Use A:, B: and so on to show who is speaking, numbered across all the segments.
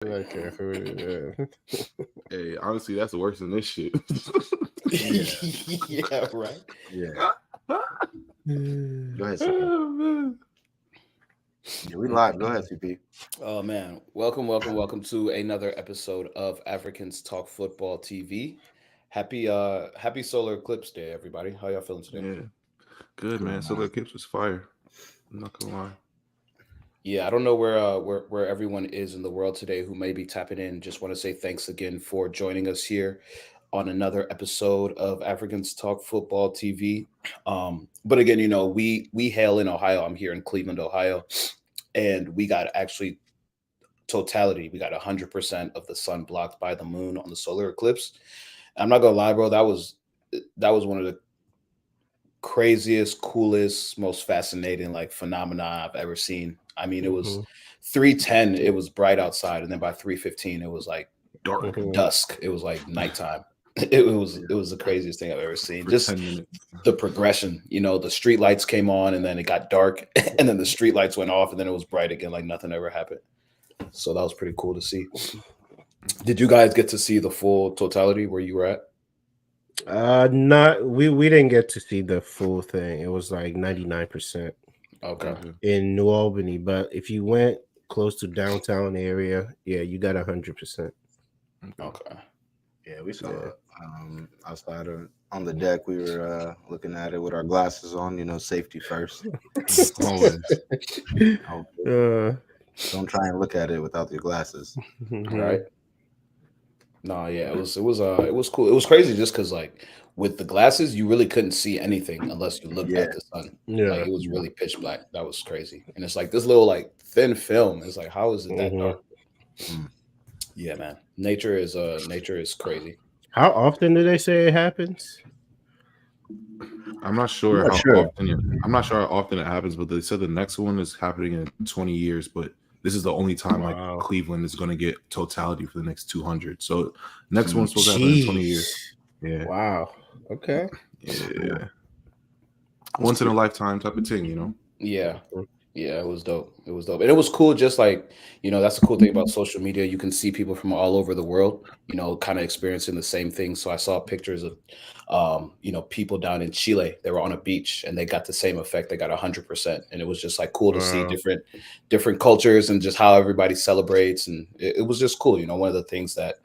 A: Okay,
B: Hey, honestly, that's worse than this shit.
C: Yeah,
A: yeah, right.
C: yeah. Go ahead, CP.
B: Oh, man.
C: Yeah, we live. Go ahead, CP.
A: Oh man, welcome to another episode of Africans Talk Football TV. Happy Solar Eclipse Day, everybody. How y'all feeling today?
B: Yeah, good man.
C: Doing
B: Solar
C: all
B: Eclipse was fire. I'm not gonna lie.
A: Yeah, I don't know where everyone is in the world today who may be tapping in. Just want to say thanks again for joining us here on another episode of Africans Talk Football TV. But again, we hail in Ohio. I'm here in Cleveland, Ohio, and we got actually totality. We got 100% of the sun blocked by the moon on the solar eclipse. I'm not gonna lie, bro. That was one of the craziest, coolest, most fascinating like phenomena I've ever seen. I mean, it was
B: Mm-hmm.
A: 3:10. It was bright outside, and then by 3:15, it was like
B: Dark
A: dusk. It was like nighttime. It was the craziest thing I've ever seen.
B: for
A: Just
B: 10 minutes.
A: the progression. The street lights came on, and then it got dark, and then the street lights went off, and then it was bright again, like nothing ever happened. So that was pretty cool to see. Did you guys get to see the full totality where you were at?
D: Not we didn't get to see the full thing. It was like 99%
A: Okay.
D: in New Albany, but if you went close to downtown area, yeah, you got 100%.
A: Okay.
C: Yeah, we saw
D: Yeah.
C: it outside of on the deck. We were looking at it with our glasses on. You know, safety first.
B: Always.
D: Uh,
C: Don't try and look at it without your glasses.
A: Right. No, yeah, it was cool. It was crazy just because like with the glasses, you really couldn't see anything unless you looked
C: Yeah.
A: at the sun.
D: Yeah.
A: Like it was really pitch black. That was crazy. And it's like this little like thin film. It's like, how is it that dark?
C: Mm.
A: Yeah, man. Nature is crazy.
D: How often do they say it happens?
B: I'm not sure
C: not
B: how
C: sure.
B: I'm not sure how often it happens, but they said the next one is happening in 20 years. But this is the only time
D: Wow.
B: like Cleveland is going to get totality for the next 200. So next one's supposed to happen in 20 years. Yeah,
D: Wow. Okay.
B: yeah. Once in a lifetime type of thing, you know.
A: Yeah. Yeah, it was dope. It was dope. And it was cool, just like, that's the cool thing about social media. You can see people from all over the world, kind of experiencing the same thing. So I saw pictures of people down in Chile. They were on a beach and they got the same effect. They got 100%. And it was just like cool to see
D: Wow.
A: different cultures and just how everybody celebrates. And it was just cool. One of the things that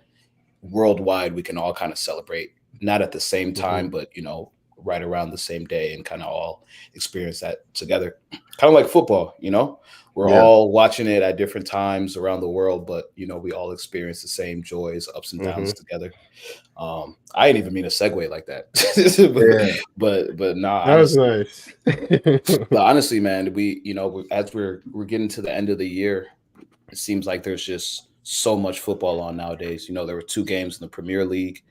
A: worldwide we can all kind of celebrate, not at the same time, but right around the same day and kind of all experience that together. Kind of like football, we're
C: Yeah.
A: all watching it at different times around the world, but we all experience the same joys, ups and downs together. I didn't even mean to segue like that.
C: Yeah.
A: but nah,
D: That was
A: honestly,
D: nice.
A: but honestly, man, as we're getting to the end of the year, it seems like there's just so much football on nowadays. There were 2 games in the Premier League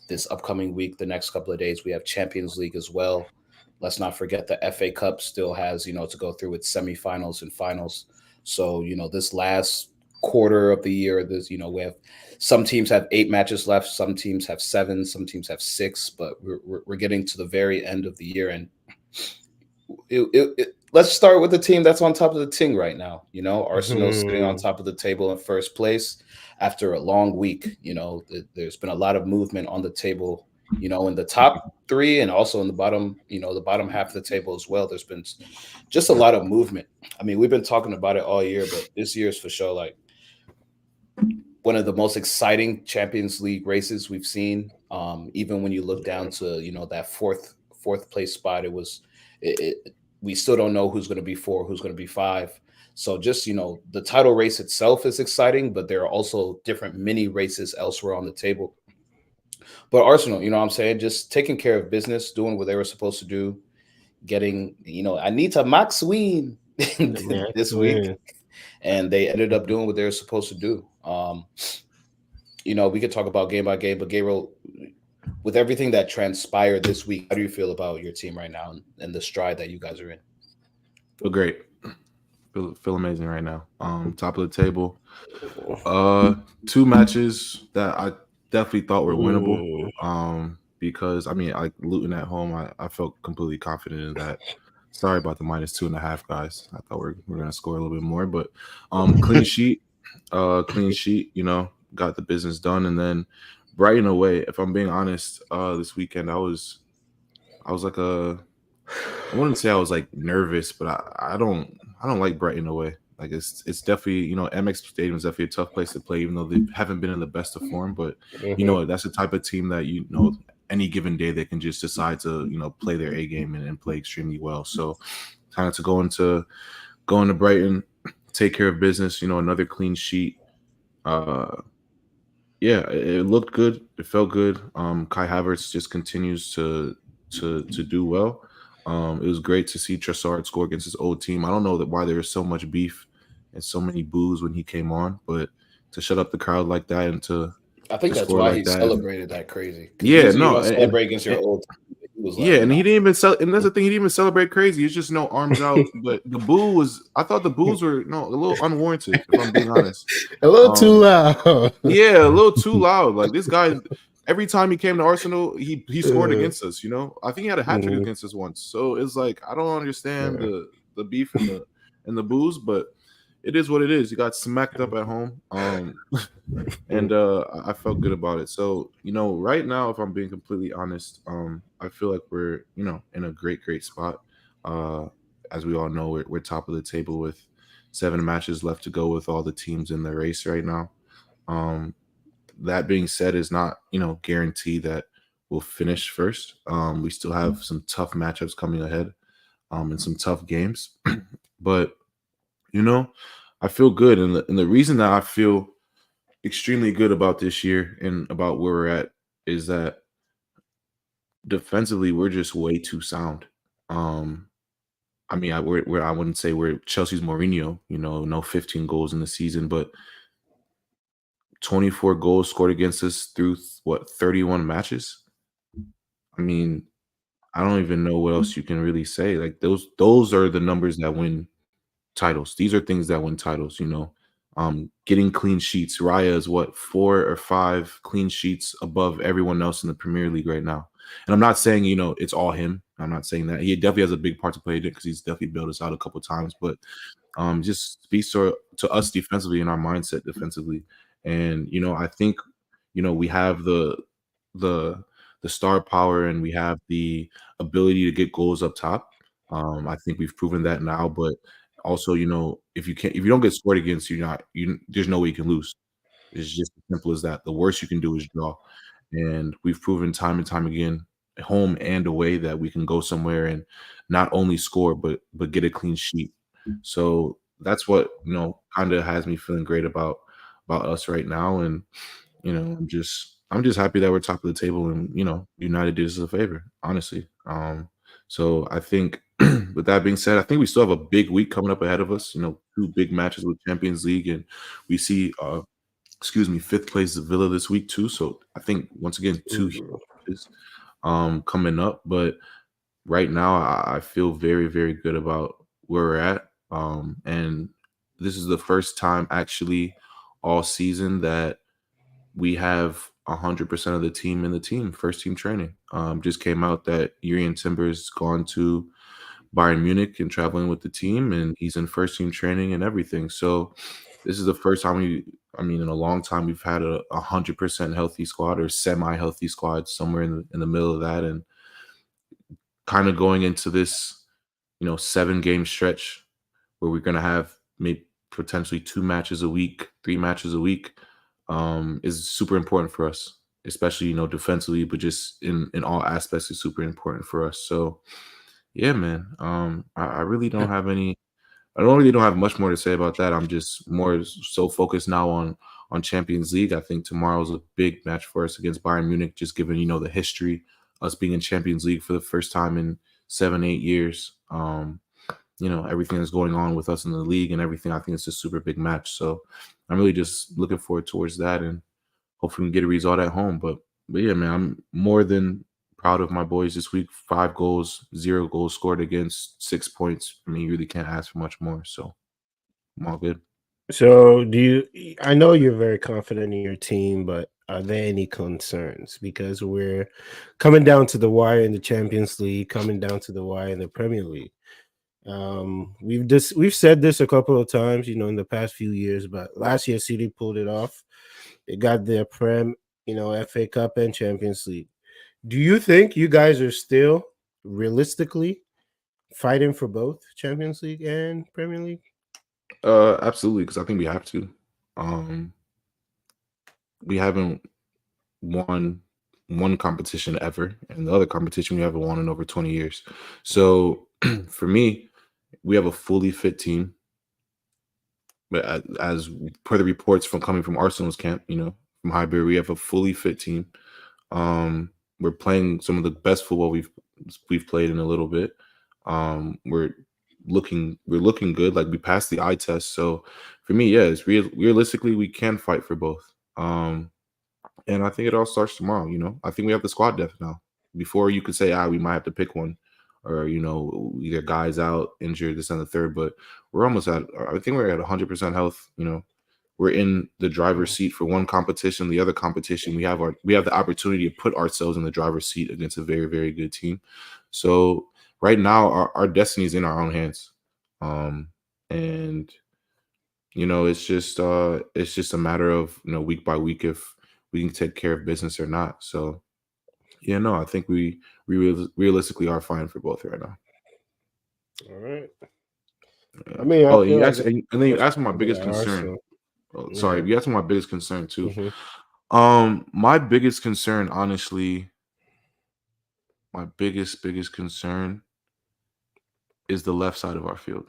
A: this upcoming week. The next couple of days, we have Champions League as well. Let's not forget the FA Cup still has, to go through its semifinals and finals. So, this last quarter of the year, we have some teams have 8 matches left, some teams have 7, some teams have 6, but we're getting to the very end of the year. And let's start with the team that's on top of the ting right now. Arsenal sitting on top of the table in first place after a long week. There's been a lot of movement on the table, in the top 3 and also in the bottom, the bottom half of the table as well. There's been just a lot of movement. I mean, we've been talking about it all year, but this year is for sure like one of the most exciting Champions League races we've seen. Even when you look down to, that fourth place spot, we still don't know who's going to be 4, who's going to be 5. So just, the title race itself is exciting, but there are also different mini races elsewhere on the table. But Arsenal, what I'm saying, just taking care of business, doing what they were supposed to do, getting, Anita Maxwell this week. And they ended up doing what they were supposed to do. We could talk about game by game, but Gabriel, with everything that transpired this week, how do you feel about your team right now and the stride that you guys are in?
B: Feel great. Feel amazing right now. Top of the table. 2 matches that I definitely thought were winnable. Because I mean, like Luton at home, I felt completely confident in that. Sorry about the -2.5, guys. I thought we're gonna score a little bit more, but clean sheet. Clean sheet, got the business done. And then Brighton away, if I'm being honest, this weekend I was like I wouldn't say I was like nervous, but I don't like Brighton away. Like it's definitely, MX Stadium is definitely a tough place to play, even though they haven't been in the best of form. But that's the type of team that any given day they can just decide to play their A game and play extremely well. So kind of to go into Brighton, take care of business. Another clean sheet. Yeah, it looked good. It felt good. Kai Havertz just continues to do well. It was great to see Trossard score against his old team. I don't know why there was so much beef and so many boos when he came on, but to shut up the crowd like that and
A: I think that's why he celebrated that crazy.
B: Yeah,
A: you don't celebrate against your old team.
B: And he didn't even and that's the thing, he didn't even celebrate crazy. It's just no arms out. But the boo was, I thought the boos were a little unwarranted, if I'm being honest.
D: A little too loud.
B: Yeah, a little too loud. Like this guy, every time he came to Arsenal, he scored against us. I think he had a hat trick against us once. So it's like I don't understand the beef and the boos, but it is what it is. You got smacked up at home, and I felt good about it. So right now, if I'm being completely honest, I feel like we're in a great spot. As we all know, we're top of the table with 7 matches left to go with all the teams in the race right now. That being said, is not guarantee that we'll finish first. We still have some tough matchups coming ahead, and some tough games, but I feel good, and the reason that I feel extremely good about this year and about where we're at is that defensively we're just way too sound. I mean, I wouldn't say we're Chelsea's Mourinho, no 15 goals in the season, but 24 goals scored against us through 31 matches. I mean, I don't even know what else you can really say. Like those are the numbers that win titles. These are things that win titles, getting clean sheets. Raya is 4 or 5 clean sheets above everyone else in the Premier League right now. And I'm not saying, it's all him. I'm not saying that. He definitely has a big part to play in it because he's definitely bailed us out a couple of times, but just speaks to us defensively and our mindset defensively. And, I think, we have the star power and we have the ability to get goals up top. I think we've proven that now, but also, if you don't get scored against, there's no way you can lose. It's just as simple as that. The worst you can do is draw. And we've proven time and time again, home and away, that we can go somewhere and not only score, but get a clean sheet. So that's what, kind of has me feeling great about us right now. And, I'm just happy that we're top of the table and, United did us a favor, honestly. So I think with that being said, I think we still have a big week coming up ahead of us, 2 big matches with Champions League, and we see, 5th place Villa this week too. So I think once again, 2 matches coming up. But right now I feel very, very good about where we're at. And this is the first time actually all season that we have 100% of the team in the team, first team training. Just came out that Jurrien Timber's gone to Bayern Munich and traveling with the team, and he's in first team training and everything. So this is the first time in a long time we've had a 100% healthy squad or semi-healthy squad, somewhere in the middle of that, and kind of going into this 7-game stretch where we're going to have maybe potentially 2 matches a week, 3 matches a week, is super important for us, especially defensively, but just in all aspects is super important for us. So yeah, man, I really don't have don't have much more to say about that. I'm just more so focused now on Champions League. I think tomorrow's a big match for us against Bayern Munich, just given the history, us being in Champions League for the first time in 7-8 years. Everything that's going on with us in the league and everything. I think it's a super big match. So I'm really just looking forward towards that, and hopefully we can get a result at home. But yeah, man, I'm more than proud of my boys this week. 5 goals, 0 goals scored against, 6 points. I mean, you really can't ask for much more. So I'm all good.
D: So I know you're very confident in your team, but are there any concerns? Because we're coming down to the wire in the Champions League, coming down to the wire in the Premier League. We've said this a couple of times, in the past few years, but last year City pulled it off. They got their Prem, FA Cup and Champions League. Do you think you guys are still realistically fighting for both Champions League and Premier League?
B: Absolutely, because I think we have to. We haven't won one competition ever, and the other competition we haven't won in over 20 years. So for me, we have a fully fit team. But as per the reports coming from Arsenal's camp, from Highbury, we have a fully fit team. We're playing some of the best football we've played in a little bit. We're looking good. Like, we passed the eye test. So for me, yeah, it's realistically we can fight for both. And I think it all starts tomorrow. I think we have the squad depth now. Before, you could say, we might have to pick one, or either guys out, injured, this and the third. But we're almost at. I think we're at 100% health. We're in the driver's seat for one competition. The other competition, we have the opportunity to put ourselves in the driver's seat against a very, very good team. So right now, our destiny is in our own hands, and it's just a matter of week by week if we can take care of business or not. So yeah, no, I think we realistically are fine for both right now.
D: All right.
B: Yeah.
D: I mean,
B: and then you asked me my biggest concern. Sorry, you asked me my biggest concern too.
D: Mhm.
B: My biggest concern, honestly, my biggest concern is the left side of our field.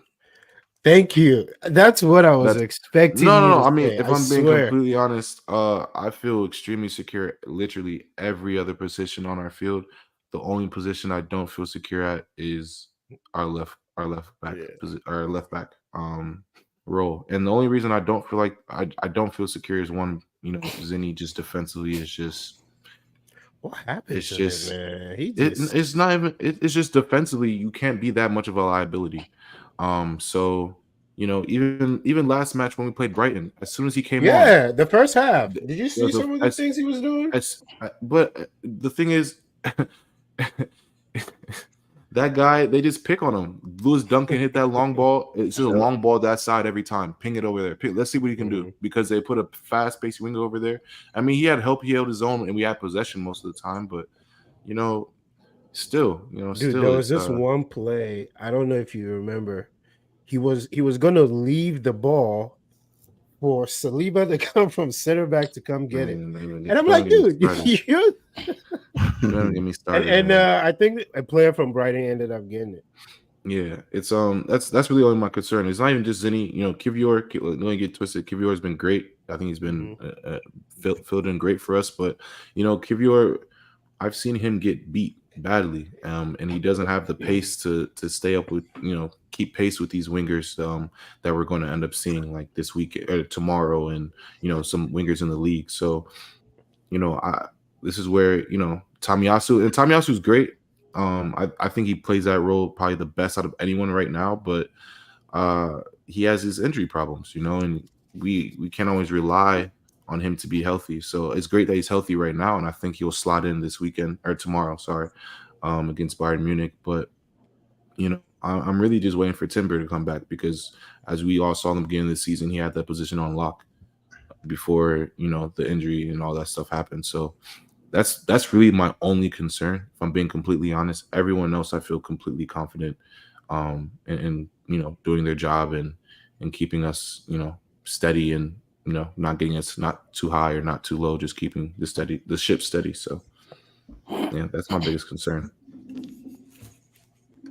D: Thank you. That's what I was expecting.
B: No. I mean,
D: say.
B: if I'm being completely honest, I feel extremely secure literally every other position on our field. The only position I don't feel secure at is our left back, our left back role. And the only reason I don't feel like I don't feel secure is one, Zinni just defensively is just.
D: What happened
B: It's
D: to
B: just
D: him, man?
B: it's not even. It's just defensively, you can't be that much of a liability. So even last match when we played Brighton, as soon as he came on,
D: the first half. Did you see some of the things he was doing?
B: But the thing is, that guy, they just pick on him. Lewis Duncan hit that long ball. It's just a long ball that side every time. Ping it over there. Let's see what he can do, because they put a fast-paced winger over there. I mean, he had help. He held his own, and we had possession most of the time. But still,
D: Dude, there was this one play. I don't know if you remember. He was going to leave the ball for Saliba to come from center back to come get it. And I'm like, dude, you're...
B: Don't get me started.
D: And I think a player from Brighton ended up getting it.
B: Yeah, it's that's really only my concern. It's not even just Zinni. Kivior, don't get twisted. Kivior has been great. I think he's been filled in great for us. But Kivior, I've seen him get beat badly, and he doesn't have the pace to stay up with keep pace with these wingers that we're going to end up seeing like this week or tomorrow, and some wingers in the league. So this is where Tomiyasu's great. I think he plays that role probably the best out of anyone right now, but he has his injury problems, and we can't always rely on him to be healthy. So it's great that he's healthy right now, and I think he'll slot in this weekend or tomorrow, against Bayern Munich. But I'm really just waiting for Timber to come back, because as we all saw in the beginning of the season, he had that position on lock before the injury and all that stuff happened. So that's really my only concern, if I'm being completely honest. Everyone else I feel completely confident in doing their job and keeping us steady, and not getting us not too high or not too low, just keeping the ship steady. So yeah, that's my biggest concern.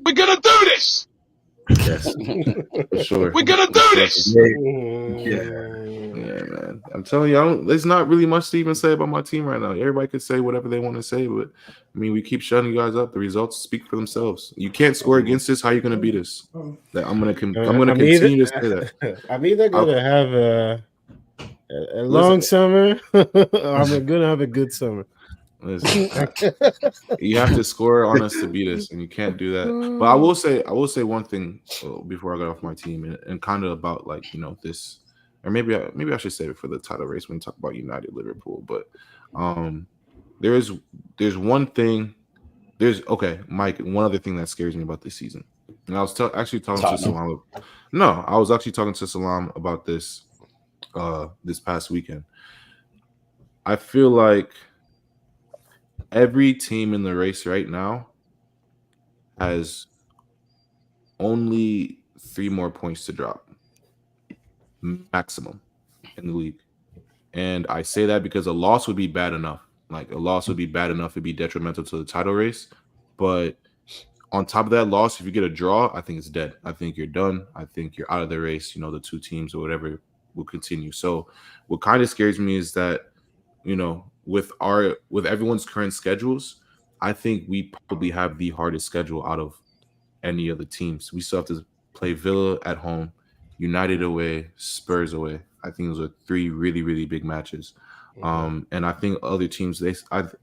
E: We're gonna do this.
B: Yes, for sure.
E: We're gonna do this.
B: Yeah, man. I'm telling you, there's not really much to even say about my team right now. Everybody could say whatever they want to say, but I mean, we keep shutting you guys up. The results speak for themselves. You can't score against us. How are you going to beat us? I'm going to continue to say that.
D: I'm either going to have a long summer, or I'm going to have a good summer.
B: Listen, you have to score on us to beat us, and you can't do that. But I will say one thing before I get off my team, and kind of about this. Or maybe I should save it for the title race when we talk about United Liverpool. But there's one thing. Mike, one other thing that scares me about this season. And I was actually talking to
A: Tottenham.
B: Salam. No, I was actually talking to Salam about this this past weekend. I feel like every team in the race right now has only 3 more points to drop maximum in the league. And I say that because a loss would be bad enough. Like a loss would be bad enough. It'd be detrimental to the title race. But on top of that loss, if you get a draw, I think it's dead. I think you're done. I think you're out of the race. You know, the two teams or whatever will continue. So what kind of scares me is that, you know, with everyone's current schedules, I think we probably have the hardest schedule out of any of the teams. We still have to play Villa at home, United away, Spurs away. I think those are 3 really, really big matches. And I think other teams,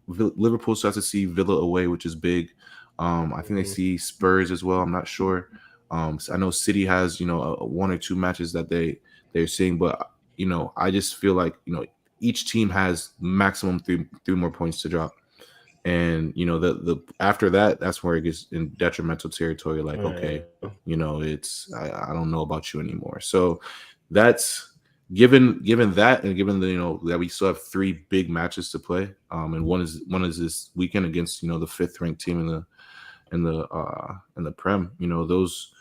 B: Liverpool starts to see Villa away, which is big. I think they see Spurs as well. I'm not sure. So I know City has, you know, 1 or 2 matches that they're seeing, but you know, I just feel like, you know, each team has maximum 3 more points to drop. And you know, the after that, that's where it gets in detrimental territory. Like, okay, you know, it's I don't know about you anymore. So that's given that, and given the, you know, that we still have 3 big matches to play. And one is this weekend against, you know, the 5th ranked team in the Prem. You know, those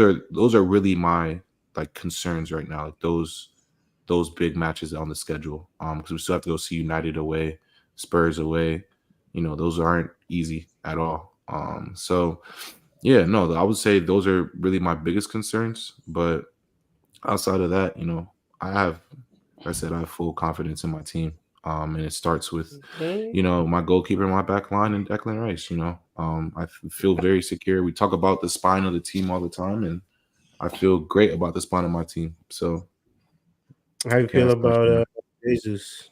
B: are really my like concerns right now. Like those big matches on the schedule. Because we still have to go see United away, Spurs away. You know, those aren't easy at all. So yeah, no, I would say those are really my biggest concerns. But outside of that, you know, I have full confidence in my team. And it starts with, you know, my goalkeeper, my back line, and Declan Rice. You know, I feel very secure. We talk about the spine of the team all the time, and I feel great about the spine of my team. So,
D: how you feel about Jesus?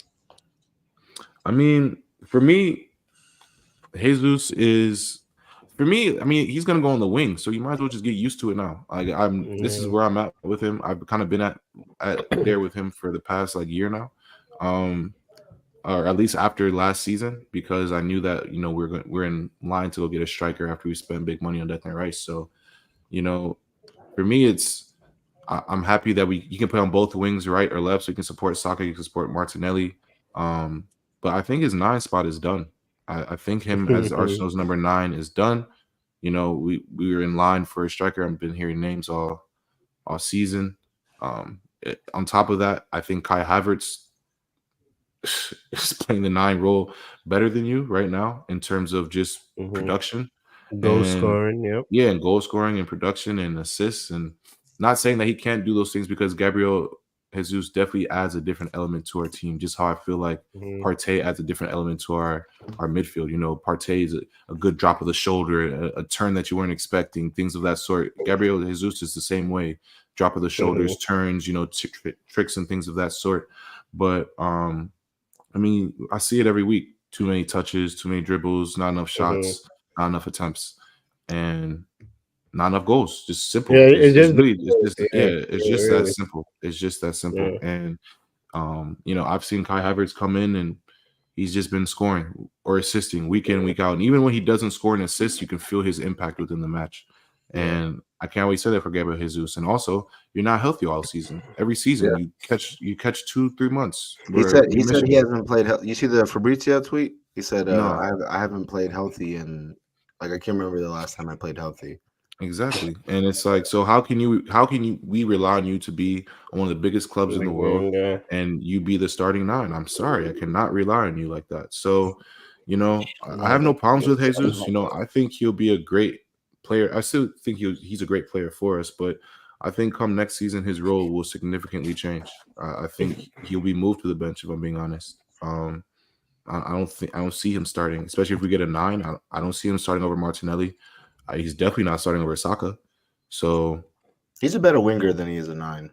B: I mean, for me, Jesus is, for me, I mean, he's gonna go on the wing, so you might as well just get used to it now. Like this is where I'm at with him. I've kind of been at there with him for the past like year now, or at least after last season, because I knew that, you know, we're in line to go get a striker after we spend big money on Declan Rice. So, you know, for me, I'm happy that you can play on both wings, right or left, so you can support Saka, you can support Martinelli. But I think his 9 spot is done. I think him as Arsenal's number 9 is done. You know, we were in line for a striker. I've been hearing names all season. On top of that, I think Kai Havertz is playing the 9 role better than you right now in terms of just production,
D: goal scoring,
B: and goal scoring and production and assists. And not saying that he can't do those things, because Gabriel Jesus definitely adds a different element to our team, just how I feel like Partey adds a different element to our midfield. You know, Partey is a good drop of the shoulder, a turn that you weren't expecting, things of that sort. Gabriel Jesus is the same way, drop of the shoulders, turns, you know, tricks and things of that sort. But I mean, I see it every week. Too many touches, too many dribbles, not enough shots, not enough attempts, and not enough goals. Just simple.
D: Yeah,
B: it's just
D: really.
B: that simple. It's just that simple. And you know, I've seen Kai Havertz come in and he's just been scoring or assisting week in, week out. And even when he doesn't score an assist, you can feel his impact within the match. And I can't always say that for Gabriel Jesus. And also, you're not healthy all season. Every season you catch 2-3 months.
C: He said he hasn't played. You see the Fabrizio tweet? He said,
B: No.
C: I haven't played healthy, and like I can't remember the last time I played healthy.
B: Exactly. And it's like, so how can we rely on you to be one of the biggest clubs in the world and you be the starting 9? I'm sorry, I cannot rely on you like that. So, you know, I have no problems with Jesus. You know, I think he'll be a great player. I still think he's a great player for us, but I think come next season his role will significantly change. I think he'll be moved to the bench, if I'm being honest. I don't see him starting, especially if we get a 9. I don't see him starting over Martinelli. He's definitely not starting over Saka. So
C: he's a better winger than he is a 9.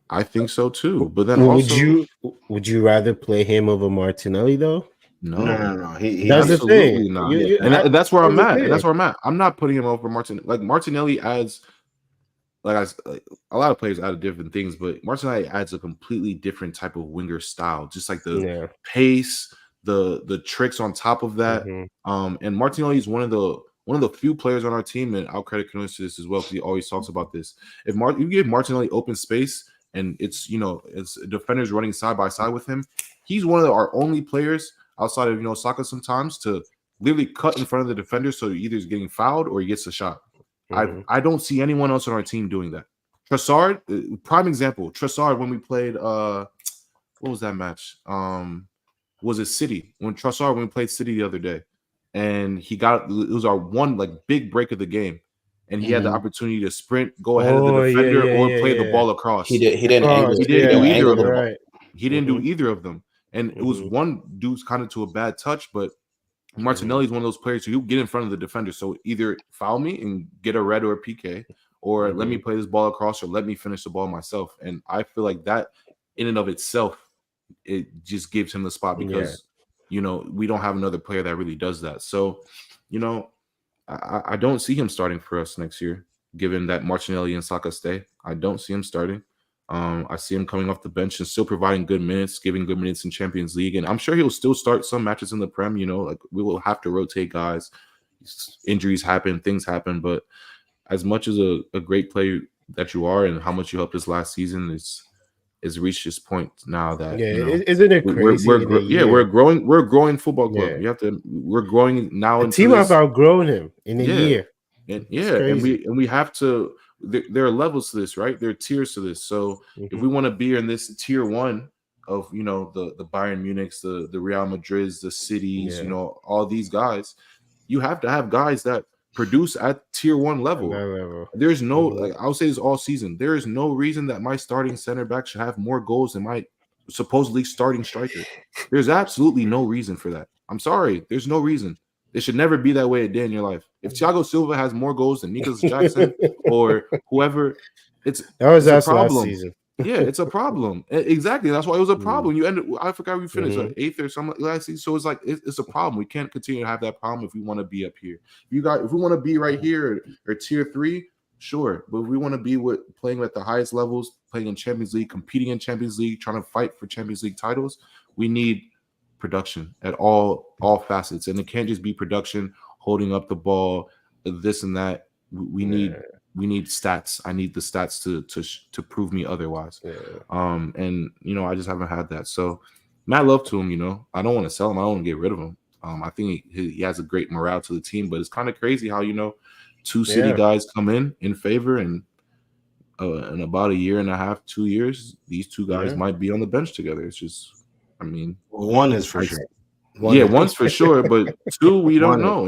B: I think so too. But then
D: would you rather play him over Martinelli though?
B: No.
C: He
D: that's the thing.
B: Not. And that's where I'm at. I'm not putting him over Martinelli. Like Martinelli adds, a lot of players add different things, but Martinelli adds a completely different type of winger style. Just like the pace, the tricks on top of that. And Martinelli is one of one of the few players on our team, and I'll credit Cornelius to this as well because he always talks about this. If you give Martinelli open space and it's defenders running side by side with him, he's one of our only players outside of Saka sometimes to literally cut in front of the defender, so he either is getting fouled or he gets a shot. I don't see anyone else on our team doing that. Trossard, prime example. Trossard, when we played, what was that match? Was it City? When we played City the other day, and it was our one big break of the game, and he had the opportunity to sprint, go ahead of the defender, or play the ball across.
A: He didn't angle.
B: He didn't do either of them.
D: Right.
B: He didn't do either of them, and it was one dude's kind of to a bad touch, but Martinelli is one of those players who get in front of the defender. So either foul me and get a red or a PK, or let me play this ball across, or let me finish the ball myself. And I feel like that, in and of itself, it just gives him the spot because we don't have another player that really does that. So, I don't see him starting for us next year, given that Martinelli and Saka stay. I don't see him starting. I see him coming off the bench and still providing good minutes, giving good minutes in Champions League. And I'm sure he'll still start some matches in the Prem, we will have to rotate guys. Injuries happen, things happen. But as much as a great player that you are and how much you helped us last season, is reached this point now that
D: isn't it crazy?
B: We're a growing football club. We're growing now.
D: The team have outgrown him in a year.
B: And we have to. There are levels to this, right? There are tiers to this. So if we want to be in this tier one of the Bayern Munichs, the Real Madrids, the cities, all these guys, you have to have guys that produce at tier one level. There's no, I'll say this all season. There is no reason that my starting center back should have more goals than my supposedly starting striker. There's absolutely no reason for that. I'm sorry. There's no reason. It should never be that way a day in your life. If Thiago Silva has more goals than Nicholas Jackson or whoever, it's a problem.
D: Last season.
B: Yeah, it's a problem. Exactly. That's why it was a problem. I forgot we finished eighth or something last season. So it's like it's a problem. We can't continue to have that problem if we want to be up here. If we want to be right here or tier 3, sure. But if we want to be playing at the highest levels, playing in Champions League, competing in Champions League, trying to fight for Champions League titles, we need production at all facets. And it can't just be production, holding up the ball, this and that. We need stats. I need the stats to prove me otherwise. And I just haven't had that. So mad love to him. I don't want to sell him. I don't want to get rid of him. I think he has a great morale to the team, but it's kind of crazy how two City guys come in favor, and in about a year and a half, 2 years, these two guys might be on the bench together. It's just,
C: one is for sure.
B: One's for sure, but two we don't know,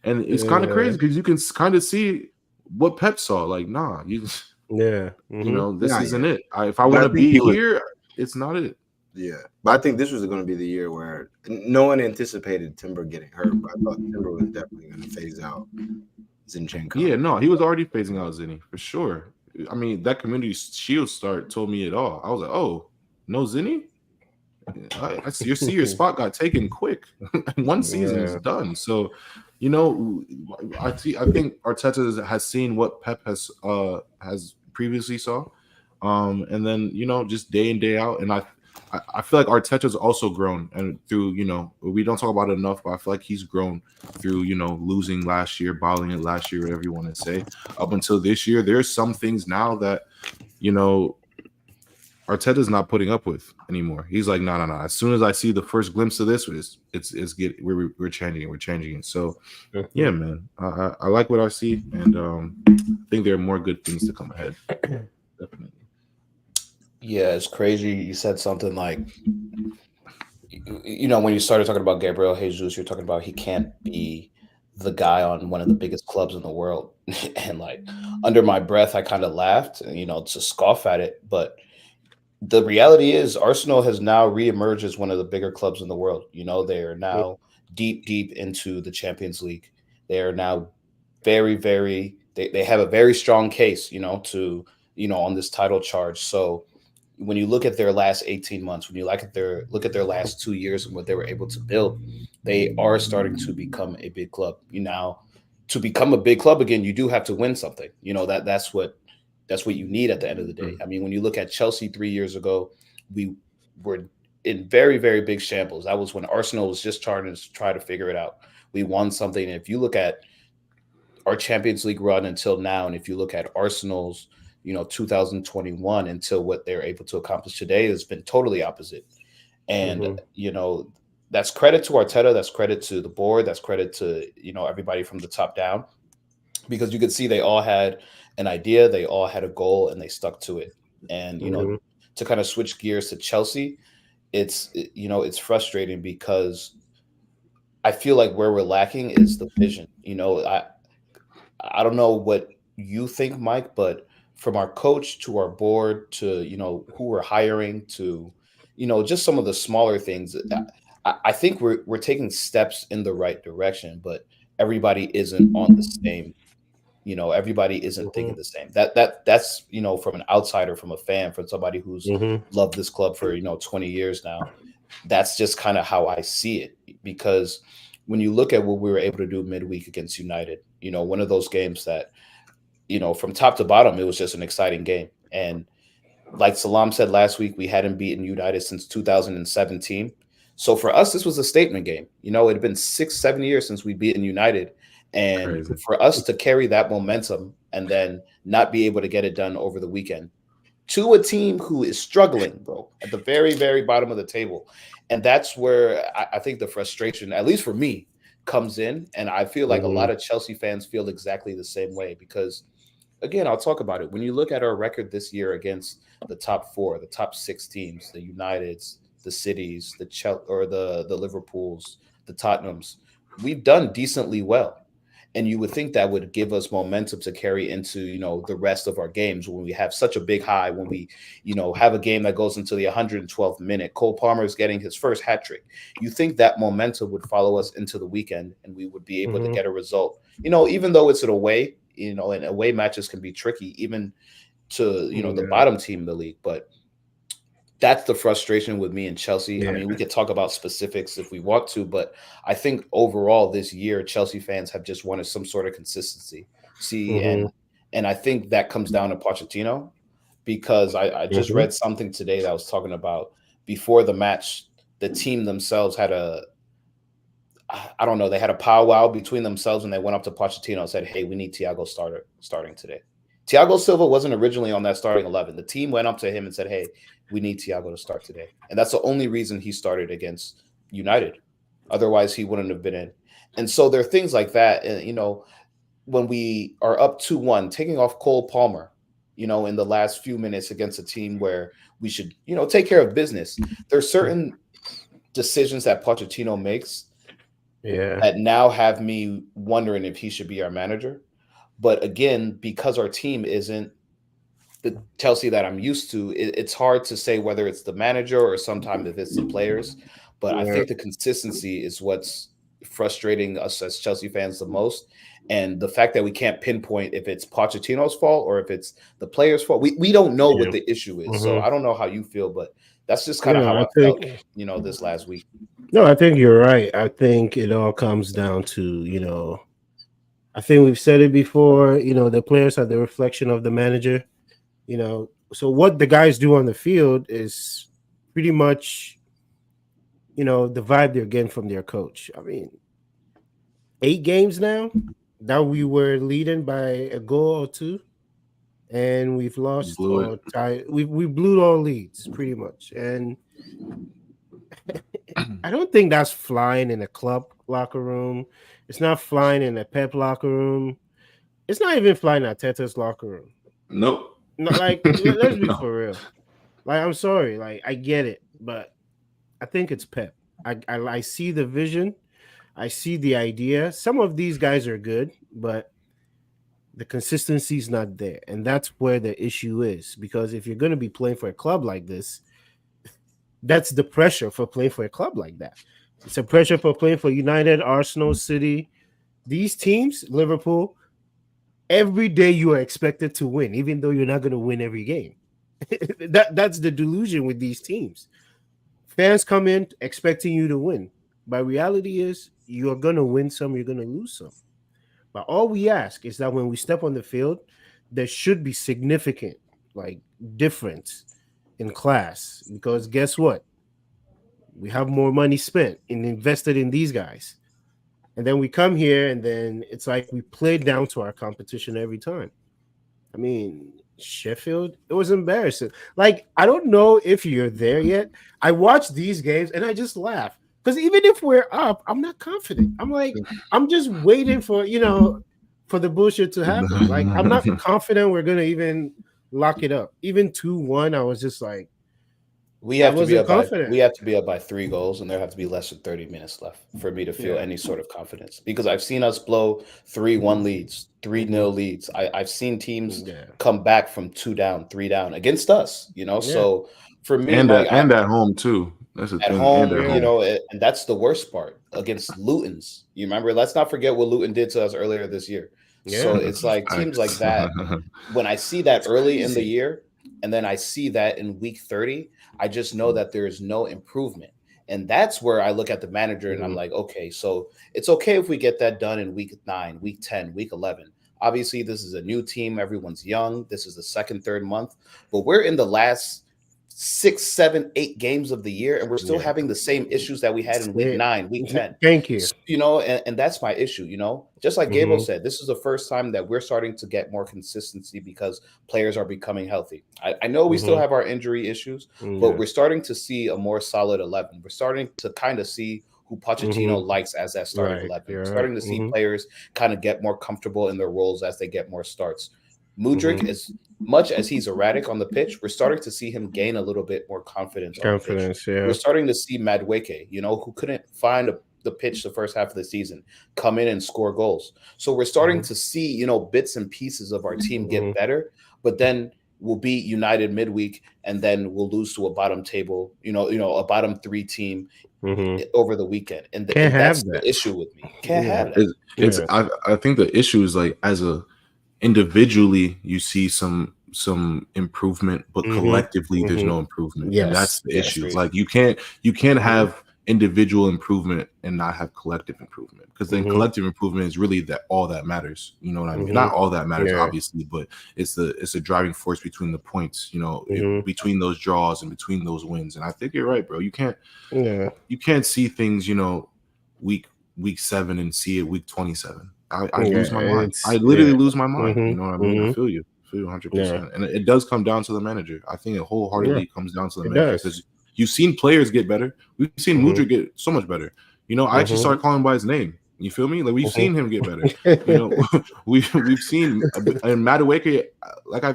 B: and it's kind of crazy because you can kind of see what Pep saw. Like, nah, this isn't it. If I want to be here, it's not it.
C: Yeah, but I think this was going to be the year where no one anticipated Timber getting hurt. But I thought Timber was definitely going to phase out Zinchenko.
B: Yeah, no, he was already phasing out Zinni for sure. That Community Shield start told me it all. I was like, oh, no Zinni? I see your spot got taken quick. One season is done. So, I think Arteta has seen what Pep has previously saw, and then just day in day out. And I feel like Arteta's also grown, and through we don't talk about it enough, but I feel like he's grown through losing last year, bottling it last year, whatever you want to say, up until this year. There's some things now that Arteta's not putting up with anymore. He's like, no. As soon as I see the first glimpse of this, we're changing it. So, yeah, man, I like what I see, and I think there are more good things to come ahead. Definitely.
A: Yeah, it's crazy. You said something like, when you started talking about Gabriel Jesus, you're talking about he can't be the guy on one of the biggest clubs in the world, and under my breath, I kind of laughed, to scoff at it, but the reality is Arsenal has now reemerged as one of the bigger clubs in the world. They are now deep into the Champions League. They are now very, very, they have a very strong case, to, on this title charge. So when you look at their last 18 months, when you look at their last 2 years and what they were able to build, they are starting to become a big club. Now, to become a big club again, you do have to win something. That's what you need at the end of the day. When you look at Chelsea 3 years ago, we were in very, very big shambles. That was when Arsenal was just trying to figure it out. We won something. And if you look at our Champions League run until now, and if you look at Arsenal's, 2021 until what they're able to accomplish today, has been totally opposite. And that's credit to Arteta, that's credit to the board, that's credit to everybody from the top down, because you could see they all had an idea, they all had a goal, and they stuck to it. And to kind of switch gears to Chelsea, it's frustrating because I feel like where we're lacking is the vision. I don't know what you think, Mike, but from our coach to our board to who we're hiring to just some of the smaller things, I think we're taking steps in the right direction, but everybody isn't on the same. Everybody isn't thinking the same. That's from an outsider, from a fan, from somebody who's loved this club for 20 years now. That's just kind of how I see it, because when you look at what we were able to do midweek against United, one of those games that from top to bottom, it was just an exciting game. And like Salam said last week, we hadn't beaten United since 2017. So for us, this was a statement game. It had been 6-7 years since we beaten United. And
B: Crazy.
A: For us to carry that momentum and then not be able to get it done over the weekend to a team who is struggling, bro, at the very, very bottom of the table. And that's where I think the frustration, at least for me, comes in. And I feel like a lot of Chelsea fans feel exactly the same way because, again, I'll talk about it. When you look at our record this year against the top four, the top six teams, the Uniteds, the Cities, the Liverpools, the Tottenhams, we've done decently well. And you would think that would give us momentum to carry into, the rest of our games when we have such a big high, when we, have a game that goes into the 112th minute. Cole Palmer is getting his first hat trick. You think that momentum would follow us into the weekend and we would be able to get a result, even though it's an away, and away matches can be tricky, even to, the bottom team in the league. But that's the frustration with me and Chelsea. Yeah. I mean, we could talk about specifics if we want to, but I think overall this year, Chelsea fans have just wanted some sort of consistency. And I think that comes down to Pochettino, because I just read something today that was talking about before the match, the team themselves had they had a powwow between themselves, and they went up to Pochettino and said, "Hey, we need Thiago starting today." Thiago Silva wasn't originally on that starting 11. The team went up to him and said, "Hey, we need Thiago to start today." And that's the only reason he started against United. Otherwise, he wouldn't have been in. And so there are things like that. And, when we are up 2-1, taking off Cole Palmer, in the last few minutes against a team where we should, take care of business. There's certain decisions that Pochettino makes that now have me wondering if he should be our manager. But again, because our team isn't the Chelsea that I'm used to, it's hard to say whether it's the manager or sometimes if it's the players. But I think the consistency is what's frustrating us as Chelsea fans the most. And the fact that we can't pinpoint if it's Pochettino's fault or if it's the players' fault. We don't know what the issue is. So I don't know how you feel, but that's just kind of how I felt, this last week.
D: No, I think you're right. I think it all comes down to, I think we've said it before, the players are the reflection of the manager. So what the guys do on the field is pretty much, the vibe they're getting from their coach. I mean, 8 games now that we were leading by a goal or two, and we've lost or tied. We blew all leads pretty much. And I don't think that's flying in a club locker room. It's not flying in a Pep locker room. It's not even flying at Teta's locker room.
B: Nope.
D: No, let's be for real. I'm sorry. I get it, but I think it's Pep. I see the vision. I see the idea. Some of these guys are good, but the consistency is not there. And that's where the issue is. Because if you're going to be playing for a club like this, that's the pressure for playing for a club like that. It's a pressure for playing for United, Arsenal, City. These teams, Liverpool, every day you are expected to win, even though you're not going to win every game. That's the delusion with these teams. Fans come in expecting you to win. But reality is you're going to win some, you're going to lose some. But all we ask is that when we step on the field, there should be significant difference in class. Because guess what? We have more money spent and invested in these guys. And then we come here, and then it's like we played down to our competition every time. I mean, Sheffield, it was embarrassing. Like, I don't know if you're there yet. I watch these games and I just laugh because even if we're up, I'm not confident. I'm like, I'm just waiting for for the bullshit to happen. Like, I'm not confident we're gonna even lock it up. Even 2-1, I was just like,
A: We have
D: I
A: to be
D: wasn't
A: up by,
D: confident.
A: we have to be up by 3 goals, and there have to be less than 30 minutes left for me to feel
D: Yeah.
A: any sort of confidence. Because I've seen us blow 3-1 leads, 3-0 leads. I've seen teams
D: Yeah.
A: come back from 2 down, 3 down against us.
D: Yeah.
A: So for me,
B: And
A: Mike,
B: at home too. That's the
A: at
B: thing.
A: home,
B: And at
D: Yeah.
B: home.
A: and that's the worst part against Luton's. You remember? Let's not forget what Luton did to us earlier this year. So
D: Yeah.
A: it's like teams like
B: Facts.
A: that. When I see that
C: It's
A: early in the
C: crazy.
A: year, and then I see that in week 30, I just know that there is no improvement. And that's where I look at the manager and I'm like, okay, so it's okay if we get that done in week 9, week 10, week 11. Obviously, this is a new team. Everyone's young. This is the second, third month, but we're in the last 6, 7, 8 games of the year, and we're still
D: Yeah.
A: having the same issues that we had in week 9, week 10.
D: Thank you.
A: And that's my issue. Just like Gable
D: Mhm.
A: said, this is the first time that we're starting to get more consistency because players are becoming healthy. I know we still
D: Mhm.
A: have our injury issues,
D: Yeah.
A: but we're starting to see a more solid 11. We're starting to kind of see who Pochettino likes as that starting
D: Right.
A: 11.
D: You're
A: We're
D: right.
A: starting to see
D: Mhm.
A: players kind of get more comfortable in their roles as they get more starts. Mudryk,
D: Mhm.
A: as much as he's erratic on the pitch, we're starting to see him gain a little bit more confidence on the pitch.
D: Confidence, yeah.
A: We're starting to see Madueke, who couldn't find the pitch the first half of the season, come in and score goals. So we're starting to see, bits and pieces of our team get better, but then we'll beat United midweek and then we'll lose to a bottom table, a bottom 3 team
D: Mhm.
A: over the weekend. And,
D: Can't
A: that's
D: have that.
A: the issue with me. Can't
D: Yeah.
A: have that.
B: It's
D: Yeah.
B: I think the issue is like as a individually you see some improvement, but
D: Mhm.
B: collectively there's
D: Mhm.
B: no improvement.
D: Yes.
B: And that's the
A: Yes,
B: issue.
A: agreed.
B: Like you can't have individual improvement and not have collective improvement, because then
D: Mhm.
B: collective improvement is really that all that matters. You know what I mean?
D: Mhm.
B: Not all that matters,
D: Yeah.
B: obviously, but it's the driving force between the points,
D: Mhm.
B: between those draws and between those wins. And I think you're right, bro. You
D: Yeah.
B: can't see things, week 7 and see it week 27. I lose my mind.
D: it's-
B: I literally
D: yeah.
B: lose my mind. You
D: Mhm.
B: know what I mean? I
D: Mhm.
B: feel you 100%.
D: Yeah.
B: And it does come down to the manager. I think it wholeheartedly
D: Yeah.
B: comes down to the
D: It
B: manager,
D: does.
B: because you've seen players get better. We've seen
D: Mhm.
B: Mudryk get so much better. I actually
D: Mhm.
B: started calling him by his name. You feel me? Like we've
D: Mhm.
B: seen him get better. We've seen and Madueke. Like I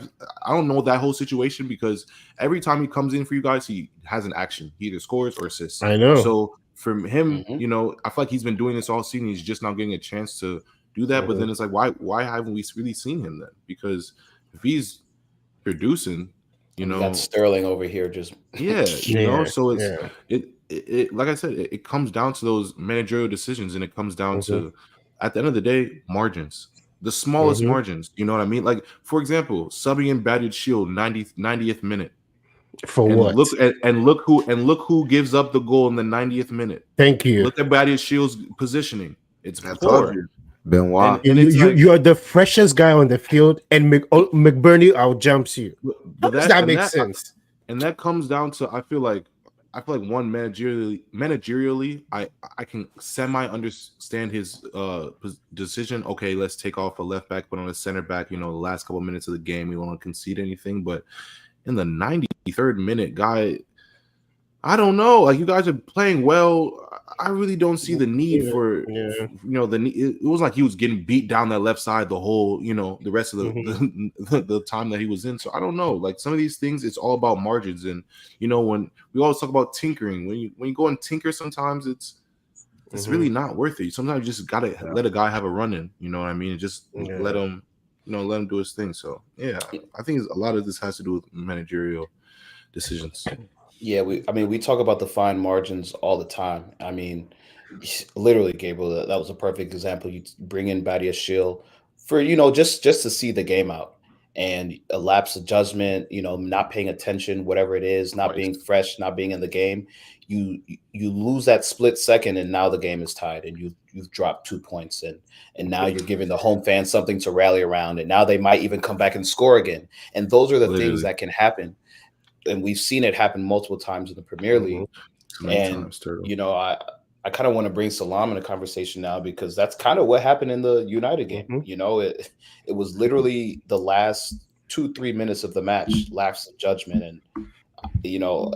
B: don't know that whole situation, because every time he comes in for you guys, he has an action. He either scores or assists.
D: I know.
B: So for him,
A: Mhm.
B: I feel like he's been doing this all season. He's just not getting a chance to do that. But then it's like, why haven't we really seen him then? Because if he's producing,
A: We got Sterling over here just
B: yeah,
D: Yeah.
B: so it's
D: Yeah.
B: it like I said, it comes down to those managerial decisions, and it comes down
D: Mhm.
B: to, at the end of the day, margins. The smallest
D: Mhm.
B: margins, you know what I mean? Like, for example, subbing in Batted Shield 90th minute.
D: For
B: And
D: what?
B: look who gives up the goal in the 90th minute.
D: Thank you.
B: Look at Batted Shield's positioning. It's
C: I told
B: poor.
C: you, Benoit.
B: And it's like,
D: You are the freshest guy on the field, and McBurney outjumps you. How does that make sense?
B: And that comes down to, I feel like one, managerially, I can semi understand his decision. Okay, let's take off a left back, but on a center back, the last couple minutes of the game, we want to concede anything. But in the 93rd minute, guy, I don't know. Like, you guys are playing well. I really don't see the need for, it was like he was getting beat down that left side the whole, the rest of the time that he was in. So I don't know. Like, some of these things, it's all about margins. And, when we always talk about tinkering, when you go and tinker, sometimes it's really not worth it. Sometimes you just got to let a guy have a run in, you know what I mean? And just let him do his thing. So, yeah, I think a lot of this has to do with managerial decisions.
A: Yeah, we talk about the fine margins all the time. I mean, literally, Gabriel, that was a perfect example. You bring in Badia Shield for, just to see the game out, and a lapse of judgment, not paying attention, whatever it is, not being fresh, not being in the game. You lose that split second, and now the game is tied, and you've dropped 2 points, and now you're giving the home fans something to rally around, and now they might even come back and score again. And those are the things that can happen. And we've seen it happen multiple times in the Premier League. And, I kind of want to bring Salam in the conversation now because that's kind of what happened in the United game.
D: Mhm.
A: You know, it was literally the last 2-3 minutes of the match, lapse of judgment, and you know,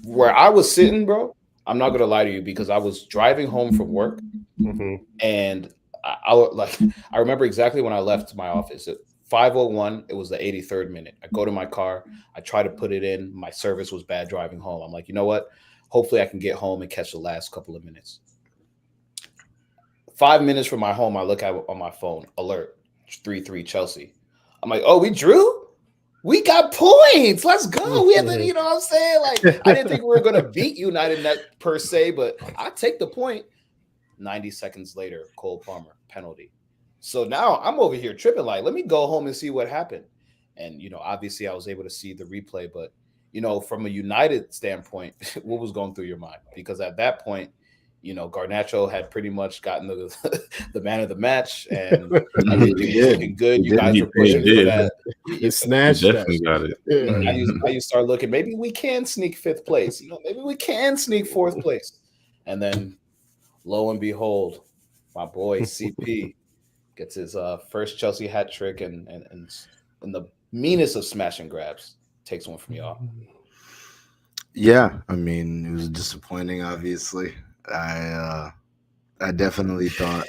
A: where I was sitting, bro. I'm not gonna lie to you because I was driving home from work,
D: Mhm.
A: and I remember exactly when I left my office at 5:01. It was the 83rd minute. I go to my car. I try to put it in. My service was bad driving home. I'm like, you know what? Hopefully, I can get home and catch the last couple of minutes. 5 minutes from my home, I look at on my phone, alert, 3-3 Chelsea. I'm like, oh, we drew? We got points. Let's go. We had to, you know what I'm saying? Like, I didn't think we were going to beat United net per se, but I take the point. 90 seconds later, Cole Palmer, penalty. So now I'm over here tripping, like, let me go home and see what happened. And, you know, obviously I was able to see the replay, but, you know, from a United standpoint, what was going through your mind? Because at that point, you know, Garnacho had pretty much gotten the man of the match, and everything was looking good. You guys were pushing for that.
D: It snatched
B: Definitely
D: that.
B: got it.
D: Yeah.
A: Now you start looking. Maybe we can sneak 5th place. You know, maybe we can sneak 4th place. And then, lo and behold, my boy CP gets his first Chelsea hat trick, and the meanest of smash and grabs takes one from y'all.
C: Yeah, I mean, it was disappointing. Obviously, I definitely thought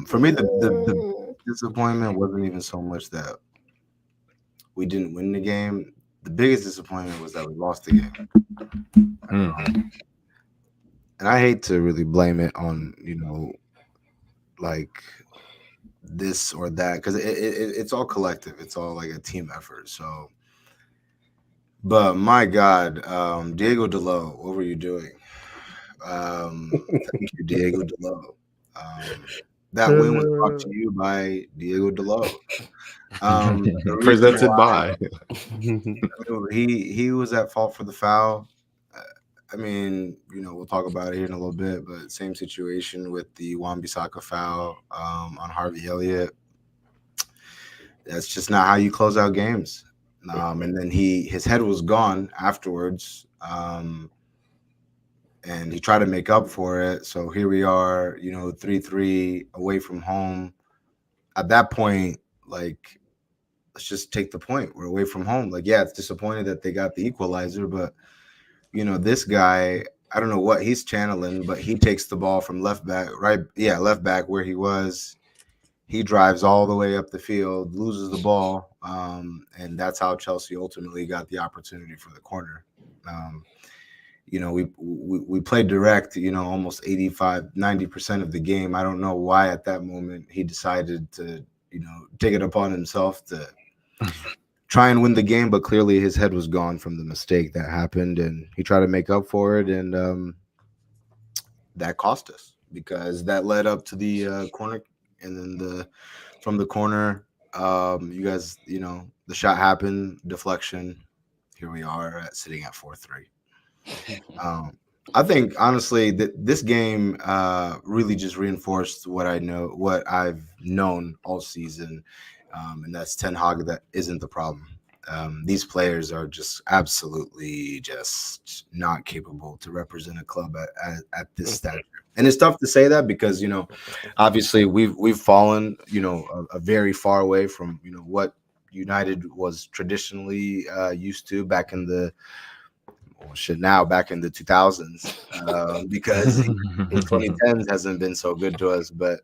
C: for me the disappointment wasn't even so much that we didn't win the game. The biggest disappointment was that we lost the game. And I hate to really blame it on, you know, like this or that, because it's all collective. It's all like a team effort. So, but my God, Diego Dalot, what were you doing? Thank you, Diego Dalot. That win was brought to you by Diego Dalot.
B: Presented by.
C: He was at fault for the foul. I mean, you know, we'll talk about it here in a little bit, but same situation with the Wan-Bissaka foul on Harvey Elliott. That's just not how you close out games. And then his head was gone afterwards, and he tried to make up for it. So here we are, you know, 3-3 away from home. At that point, like, let's just take the point. We're away from home. Like, yeah, it's disappointing that they got the equalizer, but you know, this guy, I don't know what he's channeling, but he takes the ball from left back where he was. He drives all the way up the field, loses the ball, and that's how Chelsea ultimately got the opportunity for the corner. You know, we played direct, you know, almost 85-90% of the game. I don't know why at that moment he decided to, you know, take it upon himself to try and win the game, but clearly his head was gone from the mistake that happened, and he tried to make up for it, and that cost us because that led up to the corner, and then from the corner, you guys, you know, the shot happened, deflection. Here we are sitting at 4-3. I think honestly that this game really just reinforced what I've known all season. And that's Ten Hag that isn't the problem. These players are just absolutely just not capable to represent a club at this stature. And it's tough to say that because, you know, obviously we've fallen, you know, a very far away from, you know, what United was traditionally used to back in the back in the 2000s, because the 2010s hasn't been so good to us. But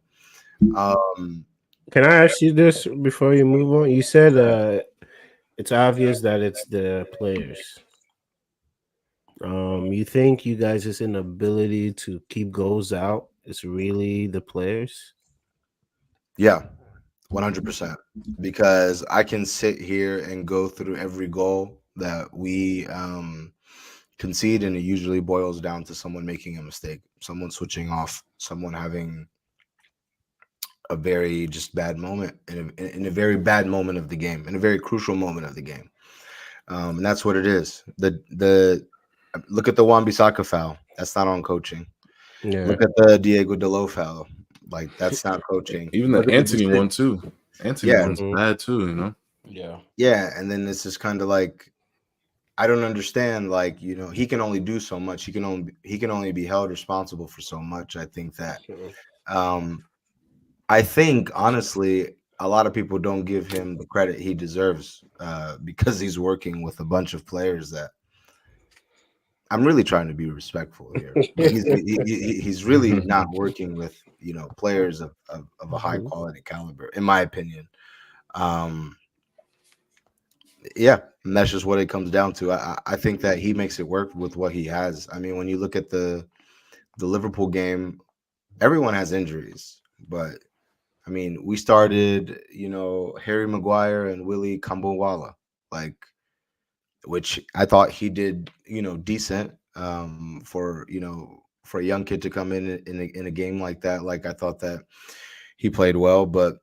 D: can I ask you this before you move on? You said it's obvious that it's the players. You think you guys' inability to keep goals out is really the players?
C: Yeah, 100%. Because I can sit here and go through every goal that we concede, and it usually boils down to someone making a mistake, someone switching off, someone having a very just bad moment in a very bad moment of the game, in a very crucial moment of the game. And that's what it is. The look at the Wan-Bissaka foul. That's not on coaching.
D: Yeah.
C: Look at the Diego Dalot foul. Like, that's not coaching.
B: Even the Anthony one too. Anthony
C: Yeah.
B: one's bad too, you know.
A: Yeah.
C: Yeah, and then it's just kind of like, I don't understand. Like, he can only do so much. He can only be held responsible for so much. I think that. I think honestly, a lot of people don't give him the credit he deserves because he's working with a bunch of players that. I'm really trying to be respectful here. He's really not working with players of a high quality caliber, in my opinion. Yeah, and that's just what it comes down to. I think that he makes it work with what he has. I mean, when you look at the Liverpool game, everyone has injuries, but I mean, we started, Harry Maguire and Willie Kambowala, which I thought he did, decent for for a young kid to come in a game like that. Like I thought that he played well, but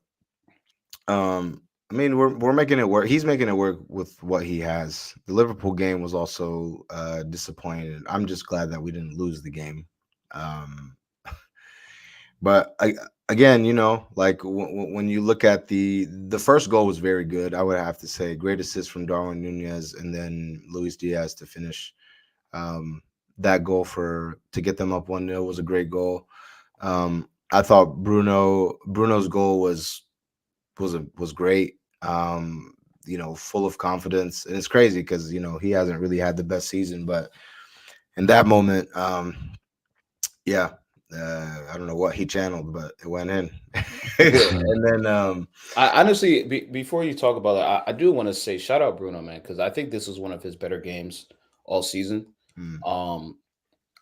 C: I mean we're making it work. He's making it work with what he has. The Liverpool game was also disappointing. I'm just glad that we didn't lose the game. But again, like when you look at the first goal was very good. I would have to say great assist from Darwin Nunez and then Luis Diaz to finish that goal to get them up 1-0 was a great goal. I thought Bruno's goal was great. Full of confidence, and it's crazy because he hasn't really had the best season, but in that moment, yeah. I don't know what he channeled, but it went in. And then
A: I honestly, before you talk about it, I do want to say shout out Bruno, man, because I think this is one of his better games all season.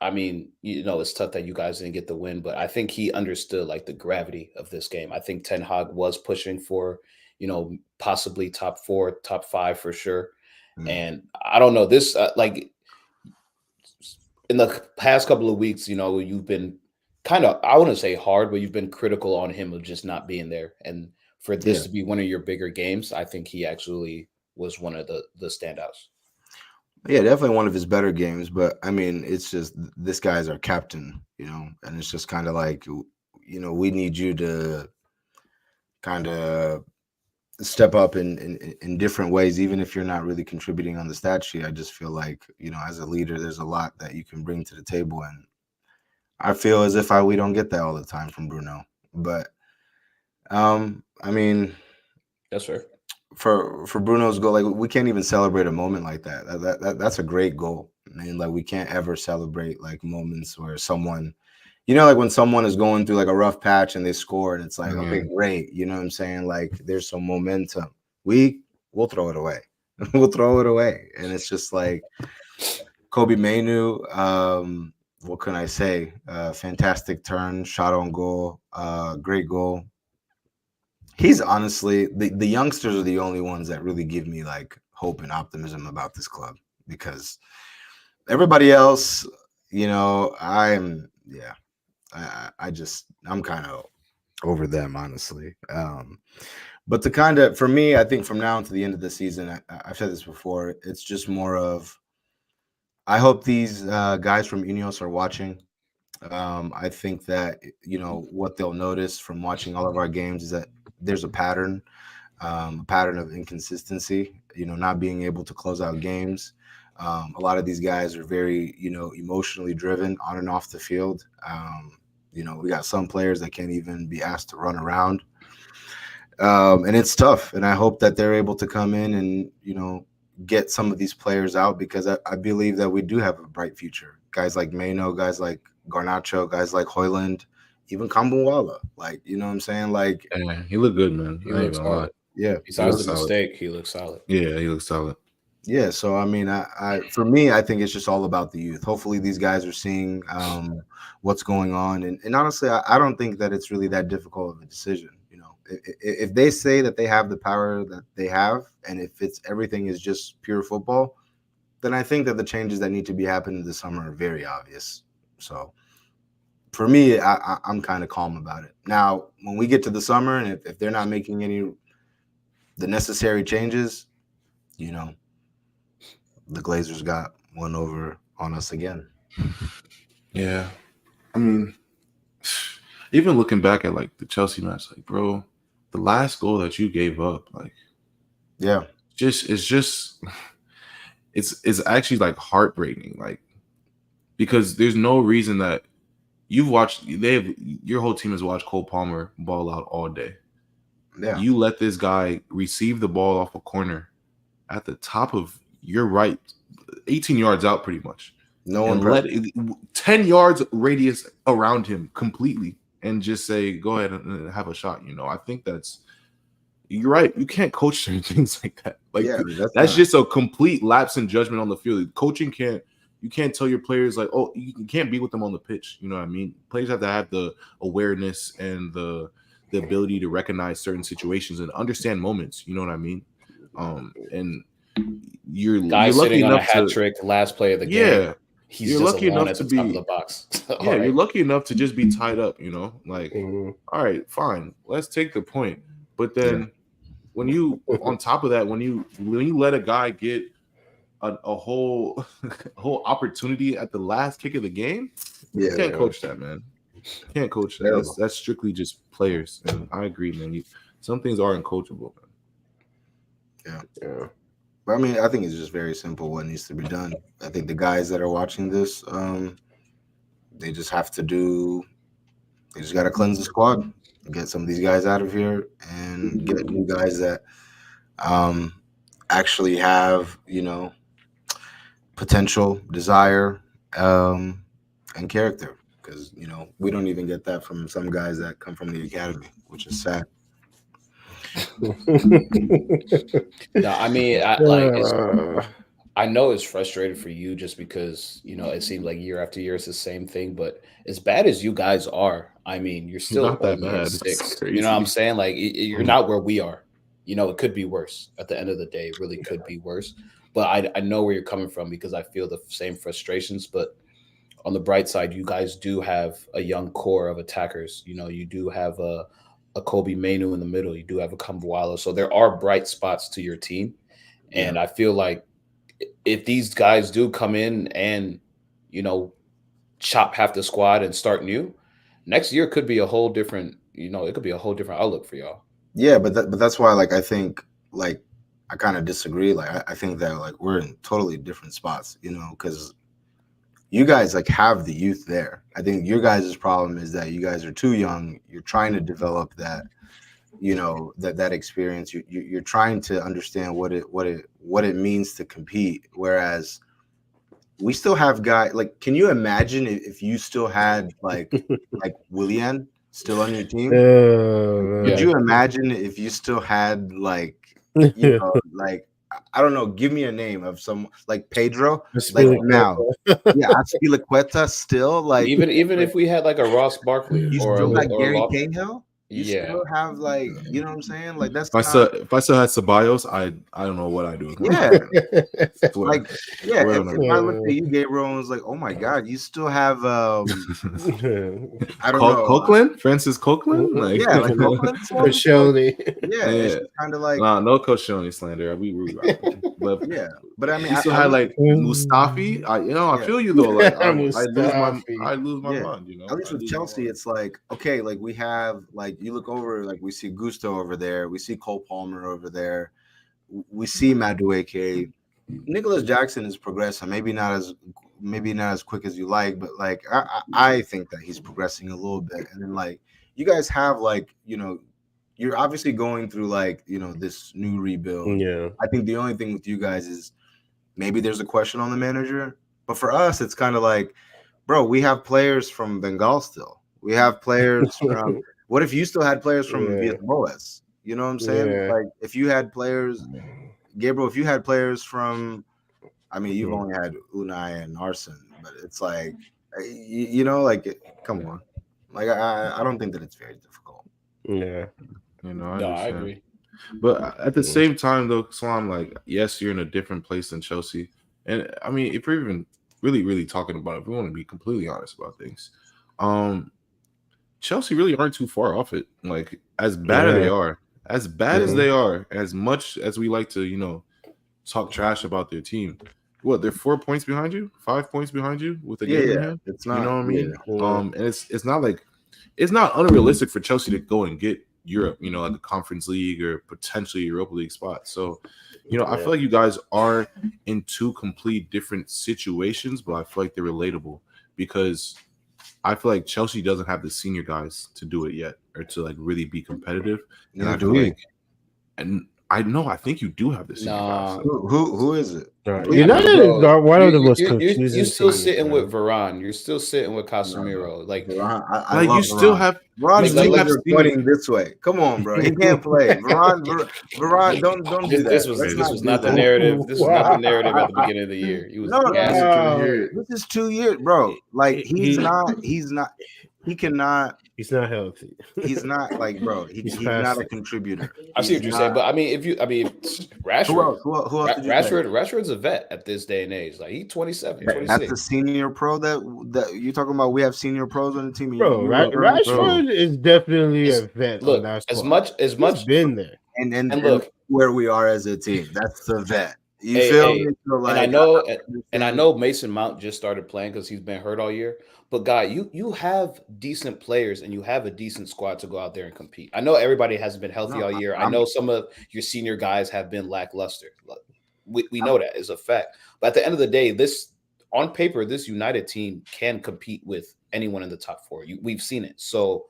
A: I mean, it's tough that you guys didn't get the win, but I think he understood like the gravity of this game. I think Ten Hag was pushing for, possibly top 4, top 5 for sure. And I don't know this, like in the past couple of weeks, you've been kind of, I wouldn't say hard, but you've been critical on him of just not being there. And for this to be one of your bigger games, I think he actually was one of the standouts.
C: Yeah, definitely one of his better games. But I mean, it's just this guy's our captain, and it's just kind of like, we need you to kind of step up in different ways, even if you're not really contributing on the stat sheet. I just feel like, as a leader, there's a lot that you can bring to the table. And I feel as if we don't get that all the time from Bruno. But I mean,
A: that's fair.
C: For Bruno's goal, like we can't even celebrate a moment like that. That's a great goal. I mean, like we can't ever celebrate like moments where someone, like when someone is going through like a rough patch and they score and it's like, okay, great. You know what I'm saying? Like there's some momentum. We'll throw it away. We'll throw it away. And it's just like Kobbie Mainoo, what can I say? Fantastic turn, shot on goal, great goal. He's honestly, the youngsters are the only ones that really give me like hope and optimism about this club, because everybody else, I'm kind of over them, honestly. But for me, I think from now until the end of the season, I've said this before, it's just more of, I hope these guys from Ineos are watching. I think that, what they'll notice from watching all of our games is that there's a pattern of inconsistency, not being able to close out games. A lot of these guys are very, emotionally driven on and off the field. We got some players that can't even be asked to run around. And it's tough. And I hope that they're able to come in and, get some of these players out, because I believe that we do have a bright future. Guys like Mainoo, guys like Garnacho, guys like Højlund, even Kambowala. Like, you know what I'm saying? Like,
B: he looked good, man.
A: He looks solid.
C: Yeah.
A: Besides the mistake, he looks solid.
B: Yeah, he looks solid.
C: Yeah. So, I mean, for me, I think it's just all about the youth. Hopefully these guys are seeing what's going on. And honestly, I don't think that it's really that difficult of a decision. If they say that they have the power that they have, and if everything is just pure football, then I think that the changes that need to be happening this summer are very obvious. So for me, I'm kind of calm about it. Now, when we get to the summer, and if they're not making the necessary changes, the Glazers got one over on us again.
B: Yeah. I mean, even looking back at like the Chelsea match, like, bro, the last goal that you gave up, like,
C: yeah,
B: it's just it's actually like heartbreaking, like because there's no reason that your whole team has watched Cole Palmer ball out all day.
C: Yeah.
B: You let this guy receive the ball off a corner at the top of your right, 18 yards out pretty much.
C: No one
B: and let 10 yards radius around him completely and just say, go ahead and have a shot. I think you're right. You can't coach certain things like that. Like that's just a complete lapse in judgment on the field. Coaching you can't tell your players like, oh, you can't be with them on the pitch. You know what I mean? Players have to have the awareness and the ability to recognize certain situations and understand moments. You know what I mean? And you're
A: lucky sitting on
B: enough
A: a hat trick, last play of the game.
B: Yeah.
A: He's lucky enough to be top of the box.
B: Yeah, right. You're lucky enough to just be tied up, like, all right, fine, let's take the point. But then when you, on top of that, when you let a guy get a whole opportunity at the last kick of the game, you can't coach that, man. You can't coach that. That's strictly just players. And I agree, man. Some things are uncoachable, man.
C: Yeah. But I mean, I think it's just very simple what needs to be done. I think the guys that are watching this, they just have to they just got to cleanse the squad, get some of these guys out of here, and get new guys that actually have, potential, desire, and character. Because, we don't even get that from some guys that come from the academy, which is sad.
A: No, I mean, I know it's frustrating for you just because it seems like year after year it's the same thing. But as bad as you guys are, I mean, you're still
B: not that bad.
A: 6. You know what I'm saying? Like you're not where we are. It could be worse. At the end of the day, it really could be worse. But I know where you're coming from because I feel the same frustrations. But on the bright side, you guys do have a young core of attackers. You do have a Kobe Mainu in the middle. You do have a Kambwala. So there are bright spots to your team. And I feel like if these guys do come in and, chop half the squad and start new, next year could be a whole different, it could be a whole different outlook for y'all.
C: Yeah, but that's why, I think, I kind of disagree. I think that, we're in totally different spots, because you guys have the youth there. I think your guys' problem is that you guys are too young. You're trying to develop that, that experience. You're trying to understand what it means to compete. Whereas we still have guys can you imagine if you still had like Willian still on your team? Could you imagine if you still had I don't know. Give me a name of some Pedro. Now, Azpilicueta still
A: even if we had a Ross Barkley
C: you
A: or
C: still got Gary
A: Lofton.
C: Cahill. You still have you know what I'm saying? That's
B: if I still had Ceballos, I don't know what I do.
C: Yeah, if I looked at you, Gabriel, and was like, oh my god, you still have I don't know,
B: Coquelin, Francis Coquelin,
C: Coquelin,
D: Koscielny.
C: It's kind of
B: no Koscielny slander. But
C: but I mean,
B: you still had Mustafi. I feel you though. I lose my mind.
C: At least with Chelsea, it's okay, we have you look over, we see Gusto over there, we see Cole Palmer over there, we see Madueke. Nicholas Jackson is progressing, maybe not as quick as you like, but I think that he's progressing a little bit. And then you guys have you're obviously going through this new rebuild.
D: Yeah,
C: I think the only thing with you guys is maybe there's a question on the manager, but for us, it's kind of bro, we have players from Bengal still. We have players from. What if you still had players from Villas? You know what I'm saying?
D: Yeah.
C: If you had players, Gabriel, if you had players from, I mean, you've only had Unai and Arsene, but it's come on. I don't think that it's very difficult.
D: Yeah.
A: I agree.
B: But at the same time, though, so I'm yes, you're in a different place than Chelsea. And I mean, if we're even really, really talking about it, if we want to be completely honest about things, Chelsea really aren't too far off it. As bad as they are, as they are, as much as we like to, talk trash about their team. What, they're 4 points behind you, 5 points behind you with a game in hand?
C: It's not,
B: you know what I mean? And it's not it's not unrealistic for Chelsea to go and get Europe, like a Conference League or potentially Europa League spot. So, I feel like you guys are in two complete different situations, but I feel like they're relatable because I feel like Chelsea doesn't have the senior guys to do it yet or to like really be competitive. And
C: Neither
B: I
C: do
B: feel
C: we.
B: like, and I know, I think you do have the senior guys.
A: Nah.
C: Who is it?
D: United is not one of the most confusing.
A: You're still
D: teams,
A: sitting
D: man.
A: with Varane. You're still sitting with Casemiro. Like,
C: Varane, I
B: Like
C: love
B: you still
C: Varane.
B: have
C: Veron's
A: like-
C: fingers
A: like-
C: are pointing this way. Come on, bro. He can't play. Varane, don't do that.
A: this was
C: Let's
A: this was
C: do
A: not the
C: that.
A: narrative. This was not the narrative at the beginning of the year. He was
C: No,
A: gassing.
C: this is 2 years, bro. Like he's not. He cannot.
D: He's not healthy.
C: He's not like, bro. He's not
D: past
C: a
D: it.
C: contributor.
A: I see what you're saying, but I mean, Rashford,
C: Who else did you say?
A: Rashford's a vet at this day and age. Like he's 27,
C: That's
A: 26.
C: a senior pro that you're talking about. We have senior pros on the team.
D: Bro, Rashford is definitely a vet.
A: Look,
D: on that
A: as
D: squad.
A: much
D: He's been there.
C: and
A: look
C: where we are as a team. That's the vet. You
A: Hey,
C: feel
A: hey,
C: me? So, like,
A: and I know Mason Mount just started playing because he's been hurt all year. But guy, you have decent players and you have a decent squad to go out there and compete. I know everybody hasn't been healthy all year. I know some of your senior guys have been lackluster. We know that is a fact. But at the end of the day, this on paper, this United team can compete with anyone in the top four. We've seen it. So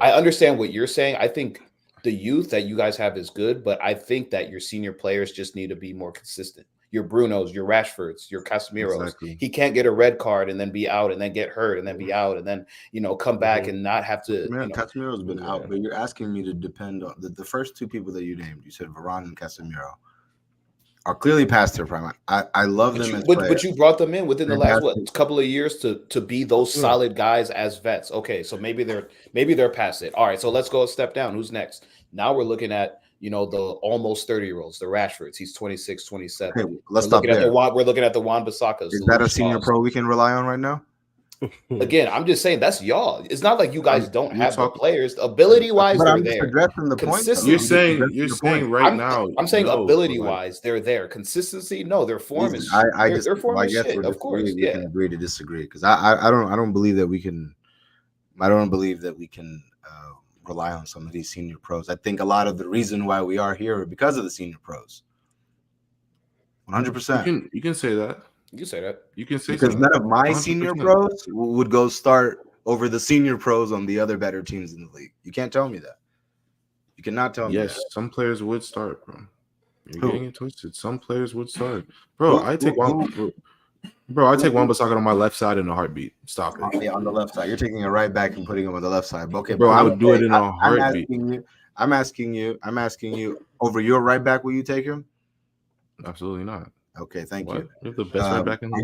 A: I understand what you're saying. I think the youth that you guys have is good, but I think that your senior players just need to be more consistent. Your Brunos, your Rashfords, your Casemiros.
B: Exactly.
A: He can't get a red card and then be out and then get hurt and then be out and then, come back and not have to.
C: Casemiro's been out, but you're asking me to depend on the first two people that you named. You said Varane and Casemiro are clearly past their prime. I love them as players.
A: But you brought them in within the last
C: Fantastic.
A: couple of years to be those solid guys as vets. Okay, so maybe they're past it. All right, so let's go a step down. Who's next? Now we're looking at the almost 30-years-olds, the Rashfords. He's 26, 27.
C: Okay, let's stop there.
A: We're looking at the Wan-Bissakas.
C: Is that a senior pro we can rely on right now?
A: Again, I'm just saying that's y'all. It's not like you guys don't have the
B: talking-
A: players. Ability-wise,
C: But
A: they're
C: I'm just
A: there.
C: addressing the point. though.
A: Consistency.
B: You're saying right now.
A: I'm saying
B: no,
A: ability-wise, they're there. Consistency, no, their form is. Their form is shit. Of course,
C: we can agree to disagree because I don't believe that we can. I don't believe that we can rely on some of these senior pros. I think a lot of the reason why we are here is because of the senior pros. 100%.
B: You can say that.
A: You say that.
B: You can say
C: Because
B: something.
C: none of my
B: 100%.
C: senior pros would go start over the senior pros on the other better teams in the league. You can't tell me that. You cannot tell me
B: Yes,
C: that.
B: some players would start, bro. You're
C: Who?
B: getting it twisted. Some players would start, bro.
C: Who-
B: I take
C: who-
B: one. Bro, I take Wan-Bissaka on my left side in a heartbeat. Stop it,
C: Yeah, on the left side. You're taking a right back and putting him on the left side. Okay,
B: bro.
C: but
B: I
C: I'm
B: would do it in a
C: I'm
B: heartbeat.
C: asking you. Over your right back, will you take him?
B: Absolutely not.
C: Okay, thank
B: What?
C: you.
B: You're the best right back in the
C: Are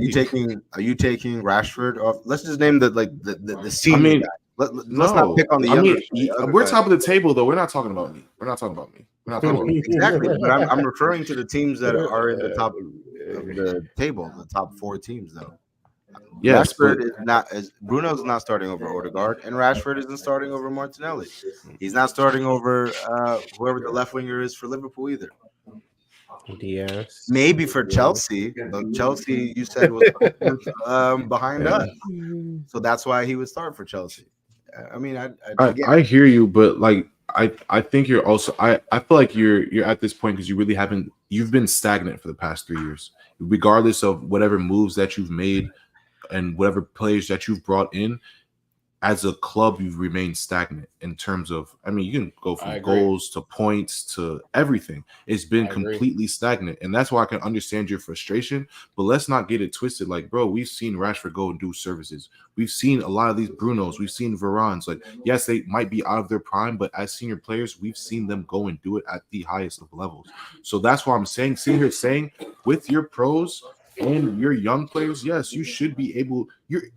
C: you
B: league.
C: taking Rashford off? Let's just name the senior guy. Let's not pick on the younger.
B: We're top of the table though. We're not talking about me. We're not talking about me. We're not talking about me.
C: Exactly, but I'm referring to the teams that are in the top of the table, the top 4 teams, though.
B: Yes,
C: Rashford is not as Bruno's not starting over Odegaard, and Rashford isn't starting over Martinelli. He's not starting over whoever the left winger is for Liverpool either.
D: Yes.
C: Maybe for Chelsea, but Chelsea you said was behind us, so that's why he would start for Chelsea. I mean,
B: I hear you, but like I think you're also I feel like you're at this point because you've been stagnant for the past 3 years, regardless of whatever moves that you've made and whatever players that you've brought in. As a club, you've remained stagnant in terms of, I mean, you can go from goals to points to everything. It's been completely stagnant. And that's why I can understand your frustration. But let's not get it twisted. Like, bro, we've seen Rashford go and do services. We've seen a lot of these Brunos. We've seen Varanes. Like, yes, they might be out of their prime, but as senior players, we've seen them go and do it at the highest of levels. So that's why I'm sitting here saying, with your pros and your young players, yes, you should be able.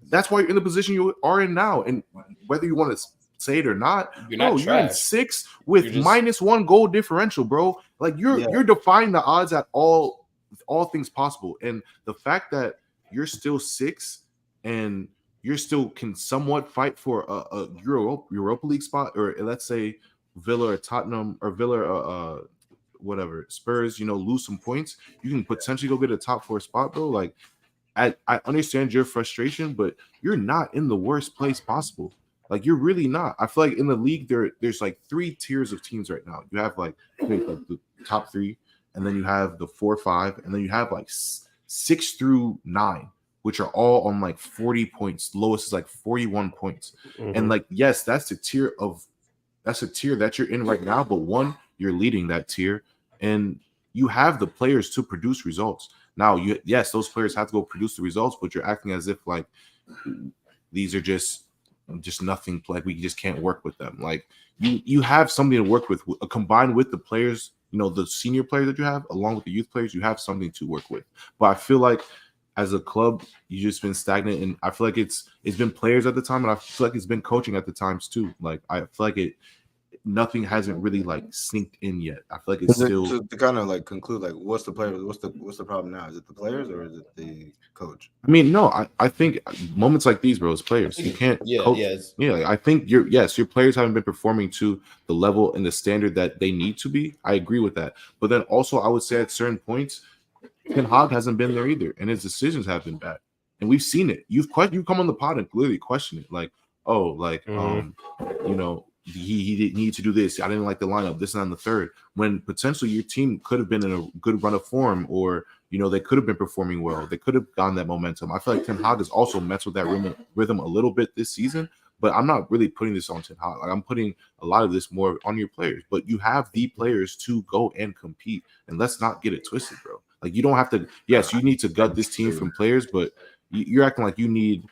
B: That's why you're in the position you are in now. And whether you want to say it or not, you're in 6th with -1 goal differential, bro. Like you're defying the odds at all things possible. And the fact that you're still 6th and you're still can somewhat fight for a Europa League spot, or let's say Villa or Tottenham or Villa whatever, Spurs, lose some points, you can potentially go get a top 4 spot, bro. Like, I understand your frustration, but you're not in the worst place possible. Like you're really not. I feel like in the league there's like 3 tiers of teams right now. You have like the top 3, and then you have the 4, 5, and then you have like 6 through 9, which are all on like 40 points. Lowest is like 41 points. And like, yes, that's a tier that you're in right now, but one, you're leading that tier, and you have the players to produce results. Now, yes, those players have to go produce the results, but you're acting as if like these are just nothing, like we just can't work with them. Like you have something to work with, combined with the players, the senior players that you have, along with the youth players, you have something to work with. But I feel like as a club, you just been stagnant, and I feel like it's been players at the time, and I feel like it's been coaching at the times too. Like I feel like nothing hasn't really like synced in yet. I feel like it's still
C: to kind of like conclude, like what's the player? What's the problem now? Is it the players or is it the coach?
B: I mean, no, I think moments like these, bro, it's players. You can't coach. Like, I think your players haven't been performing to the level and the standard that they need to be. I agree with that. But then also I would say at certain points, Ten Hag hasn't been there either, and his decisions have been bad. And we've seen it. You come on the pod and clearly question it, like, he didn't need to do this. I didn't like the lineup, this and that, and the third. When potentially your team could have been in a good run of form, or they could have been performing well. They could have gotten that momentum. I feel like Ten Hag has also messed with that rhythm a little bit this season. But I'm not really putting this on Ten Hag. Like, I'm putting a lot of this more on your players. But you have the players to go and compete, and let's not get it twisted, bro. Like, you don't have to. Yes, you need to gut this team from players, but you're acting like you need.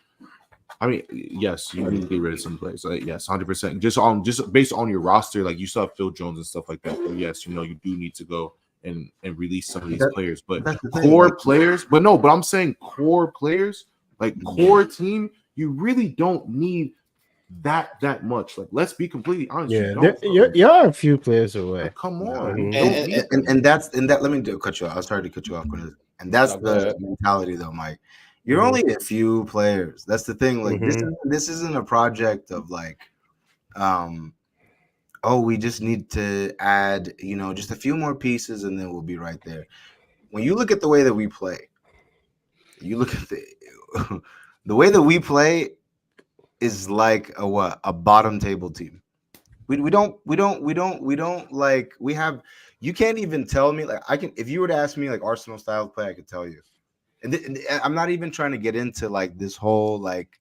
B: I mean, yes, you need to get rid of some players. Like, yes, 100%. Just based on your roster, like you still have Phil Jones and stuff like that. But yes, you do need to go and release some of these players. But core players, but I'm saying core players, like core team, you really don't need that much. Like, let's be completely honest.
D: Yeah, you're a few players away.
B: Like, come on.
C: And that's that. Let me cut you off. I was trying to cut you off, and that's the mentality, though, Mike. You're only a few players. That's the thing. Like this isn't a project of like, we just need to add, just a few more pieces and then we'll be right there. When you look at the way that we play, you look at the way that we play is like a bottom table team. We don't like, we have, you can't even tell me, like, if you were to ask me like Arsenal style play, I could tell you. And I'm not even trying to get into like this whole like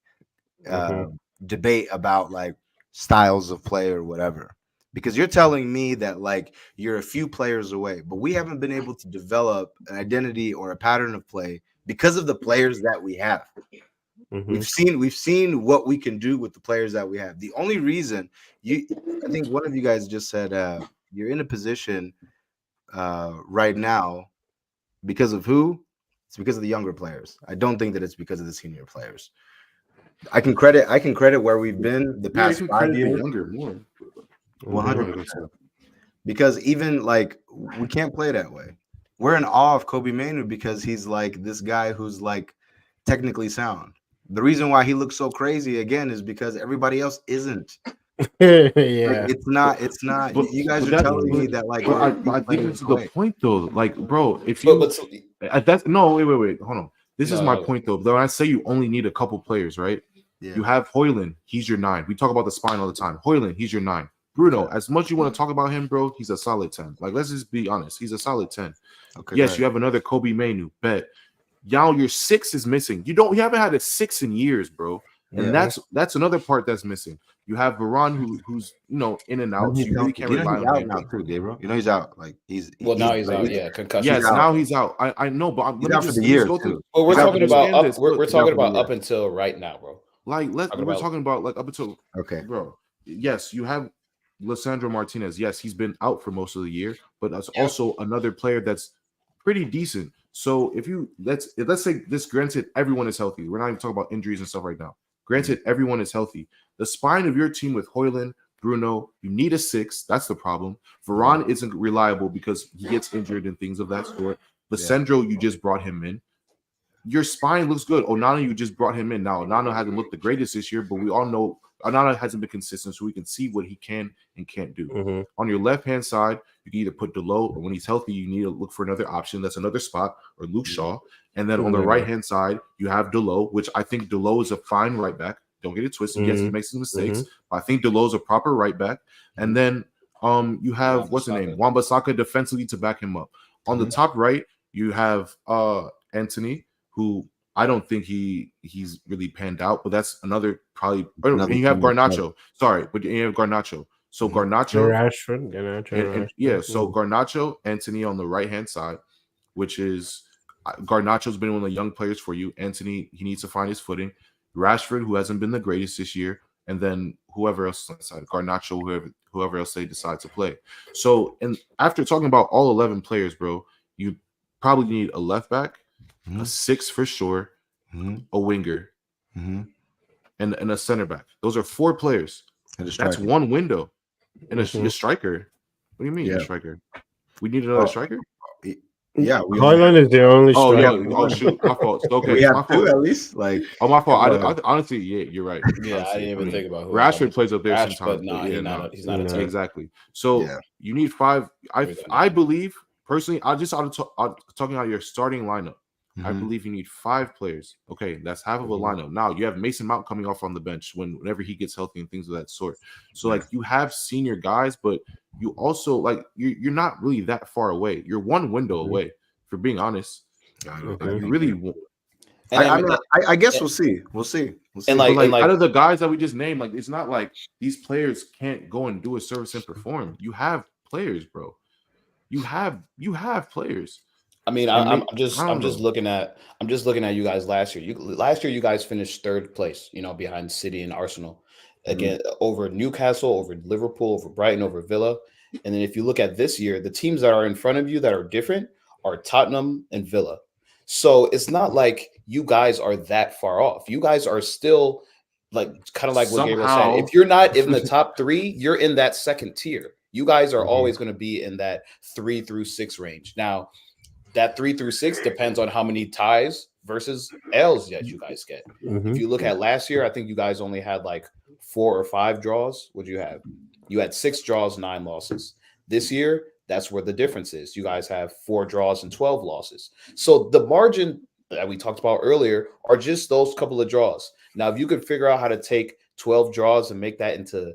C: debate about like styles of play or whatever, because you're telling me that like you're a few players away, but we haven't been able to develop an identity or a pattern of play because of the players that we have. We've seen what we can do with the players that we have. The only reason I think one of you guys just said you're in a position right now because of who? It's because of the younger players. I don't think that it's because of the senior players. I can credit where we've been the past 5 years.
B: Younger, more.
C: 100%. Because even like we can't play that way. We're in awe of Kobe Mainoo because he's like this guy who's like technically sound. The reason why he looks so crazy again is because everybody else isn't.
D: Yeah,
C: like, it's not. But, you guys are telling me that like.
B: I think it's the point though. Like, bro, if you that's no wait, hold on. This is my point though. When I say you only need a couple players, right? Yeah. You have Højlund, he's your 9. We talk about the spine all the time. Højlund, he's your 9. Bruno, as much as you want to talk about him, bro, he's a solid 10. Like, let's just be honest. He's a solid 10. Okay, yes, you have another Kobe Mainoo, bet. Y'all, your 6 is missing. You haven't had a 6 in years, bro. And that's another part that's missing. You have Varane who's in and out. So you really can't rely on him
C: now too, Gabriel. He's out. Like he's
A: now he's out. Yeah, concussion.
B: Yes, now he's out. I know, but
C: he's out for the year too.
A: Well, we're talking about we're talking about up until right now, bro.
B: Like we're talking about like up until bro. Yes, you have Lisandro Martinez. Yes, he's been out for most of the year, but that's also another player that's pretty decent. So if let's say this, granted everyone is healthy. We're not even talking about injuries and stuff right now. Granted, everyone is healthy. The spine of your team with Højlund, Bruno, you need a 6. That's the problem. Varane isn't reliable because he gets injured and things of that sort. Lisandro, you just brought him in. Your spine looks good. Onana, you just brought him in. Now, Onana hasn't looked the greatest this year, but we all know Onana hasn't been consistent, so we can see what he can and can't do. On your left-hand side, you can either put Delo, or when he's healthy, you need to look for another option. That's another spot, or Luke Shaw. And then on the right-hand side, you have Delo, which I think Delo is a fine right back. Don't get it twisted. Yes, he makes some mistakes. But I think Delo's a proper right back. And then you have what's the name? Wan-Bissaka defensively to back him up. On the top right, you have Anthony, who I don't think he's really panned out, but that's another probably. And you have Garnacho. Sorry, but you have Garnacho. So Garnacho,
D: Rashford.
B: So Garnacho, Anthony on the right hand side, which is Garnacho's been one of the young players for you. Anthony, he needs to find his footing. Rashford, who hasn't been the greatest this year, and then whoever else inside Garnacho, whoever else they decide to play. So, and after talking about all 11 players, bro, you probably need a left back, a 6 for sure, a winger, and a center back. Those are 4 players. That's one window. And a striker. What do you mean, a striker? We need another striker?
C: Yeah,
D: Haaland is the only striker.
B: Oh, shoot. My fault. Okay,
C: we have
B: my
C: 2
B: fault.
C: at least. Like,
B: my fault. I honestly, yeah, you're right.
A: Yeah,
B: honestly,
A: I didn't even think about who
B: Rashford plays up there
A: Rash,
B: sometimes.
A: but nah, he's not a team.
B: Exactly. So you need 5. I believe personally. Talking about your starting lineup. I believe you need 5 players. Okay, that's half of a lineup. Now you have Mason Mount coming off on the bench whenever he gets healthy and things of that sort. So like you have senior guys, but you also like you're not really that far away. You're one window away, for being honest. You really won't.
C: I guess we'll see. We'll see.
B: And like out of the guys that we just named, like it's not like these players can't go and do a service and perform. You have players, bro. You have players.
A: I mean, I'm just looking at you guys last year. Last year you guys finished 3rd place, behind City and Arsenal. Again, over Newcastle, over Liverpool, over Brighton, over Villa. And then if you look at this year, the teams that are in front of you that are different are Tottenham and Villa. So it's not like you guys are that far off. You guys are still like kind of like what Gabriel said. If you're not in the top 3, you're in that second tier. You guys are always going to be in that 3 through 6 range. Now, that 3 through 6 depends on how many ties versus L's that you guys get. If you look at last year, I think you guys only had like 4 or 5 draws. What do you have? You had 6 draws, 9 losses. This year, that's where the difference is. You guys have 4 draws and 12 losses. So the margin that we talked about earlier are just those couple of draws. Now, if you could figure out how to take 12 draws and make that into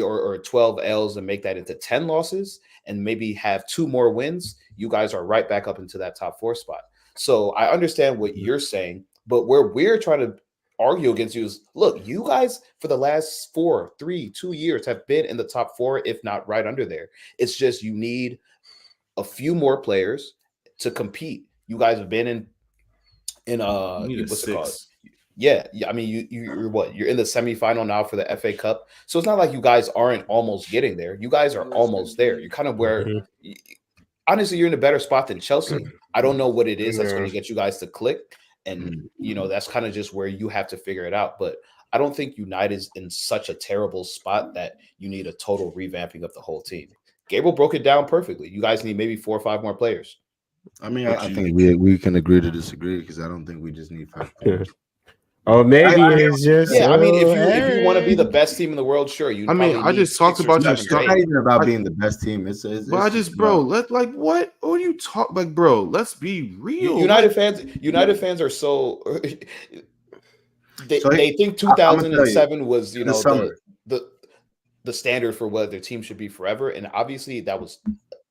A: or 12 L's and make that into 10 losses and maybe have 2 more wins, you guys are right back up into that top 4 spot. So I understand what you're saying, but where we're trying to argue against you is, look, you guys for the last 2 years have been in the top 4, if not right under there. It's just you need a few more players to compete. You guys have been in what's it called? Yeah, I mean, you're what? You're in the semifinal now for the FA Cup. So it's not like you guys aren't almost getting there. You guys are almost there. You're kind of where, honestly, you're in a better spot than Chelsea. I don't know what it is that's going to get you guys to click. And, that's kind of just where you have to figure it out. But I don't think United's in such a terrible spot that you need a total revamping of the whole team. Gabriel broke it down perfectly. You guys need maybe 4 or 5 more players.
C: I mean, I think we can agree to disagree because I don't think we just need 5 players.
D: Oh, maybe it's just.
A: Yeah, I mean, if you want to be the best team in the world, sure.
B: I just talked about you.
C: It's not even about being the best team. It's
B: bro. What are you talk like, bro? Let's be real.
A: United fans are so. They think 2007 was the standard for what their team should be forever, and obviously that was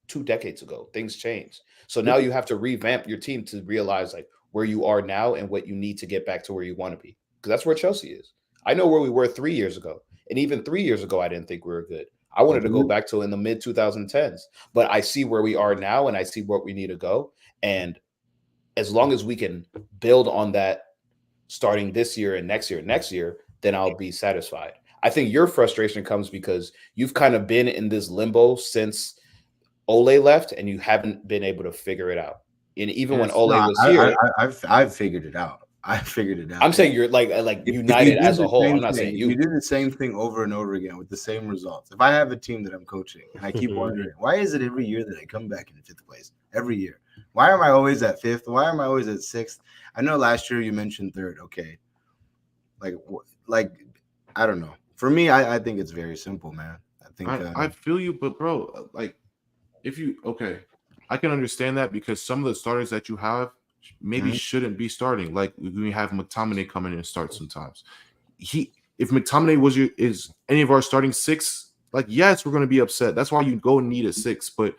A: 2 decades ago. Things changed, so now you have to revamp your team to realize like where you are now and what you need to get back to where you want to be. Because that's where Chelsea is. I know where we were 3 years ago. And even 3 years ago, I didn't think we were good. I wanted to go back to in the mid 2010s. But I see where we are now and I see where we need to go. And as long as we can build on that starting this year and next year, then I'll be satisfied. I think your frustration comes because you've kind of been in this limbo since Ole left and you haven't been able to figure it out. And even when Ole was here,
C: I've figured it out. I figured it out.
A: I'm saying you're like United as a whole. I'm not saying you.
C: You do the same thing over and over again with the same results. If I have a team that I'm coaching and I keep wondering, why is it every year that I come back in 5th place? Every year. Why am I always at 5th? Why am I always at 6th? I know last year you mentioned 3rd. Okay. Like I don't know. For me, I think it's very simple, man. I think
B: I feel you, but bro, like I can understand that because some of the starters that you have maybe shouldn't be starting. Like we have McTominay come in and start sometimes. if McTominay is any of our starting 6, like, yes, we're going to be upset. That's why you go and need a 6. But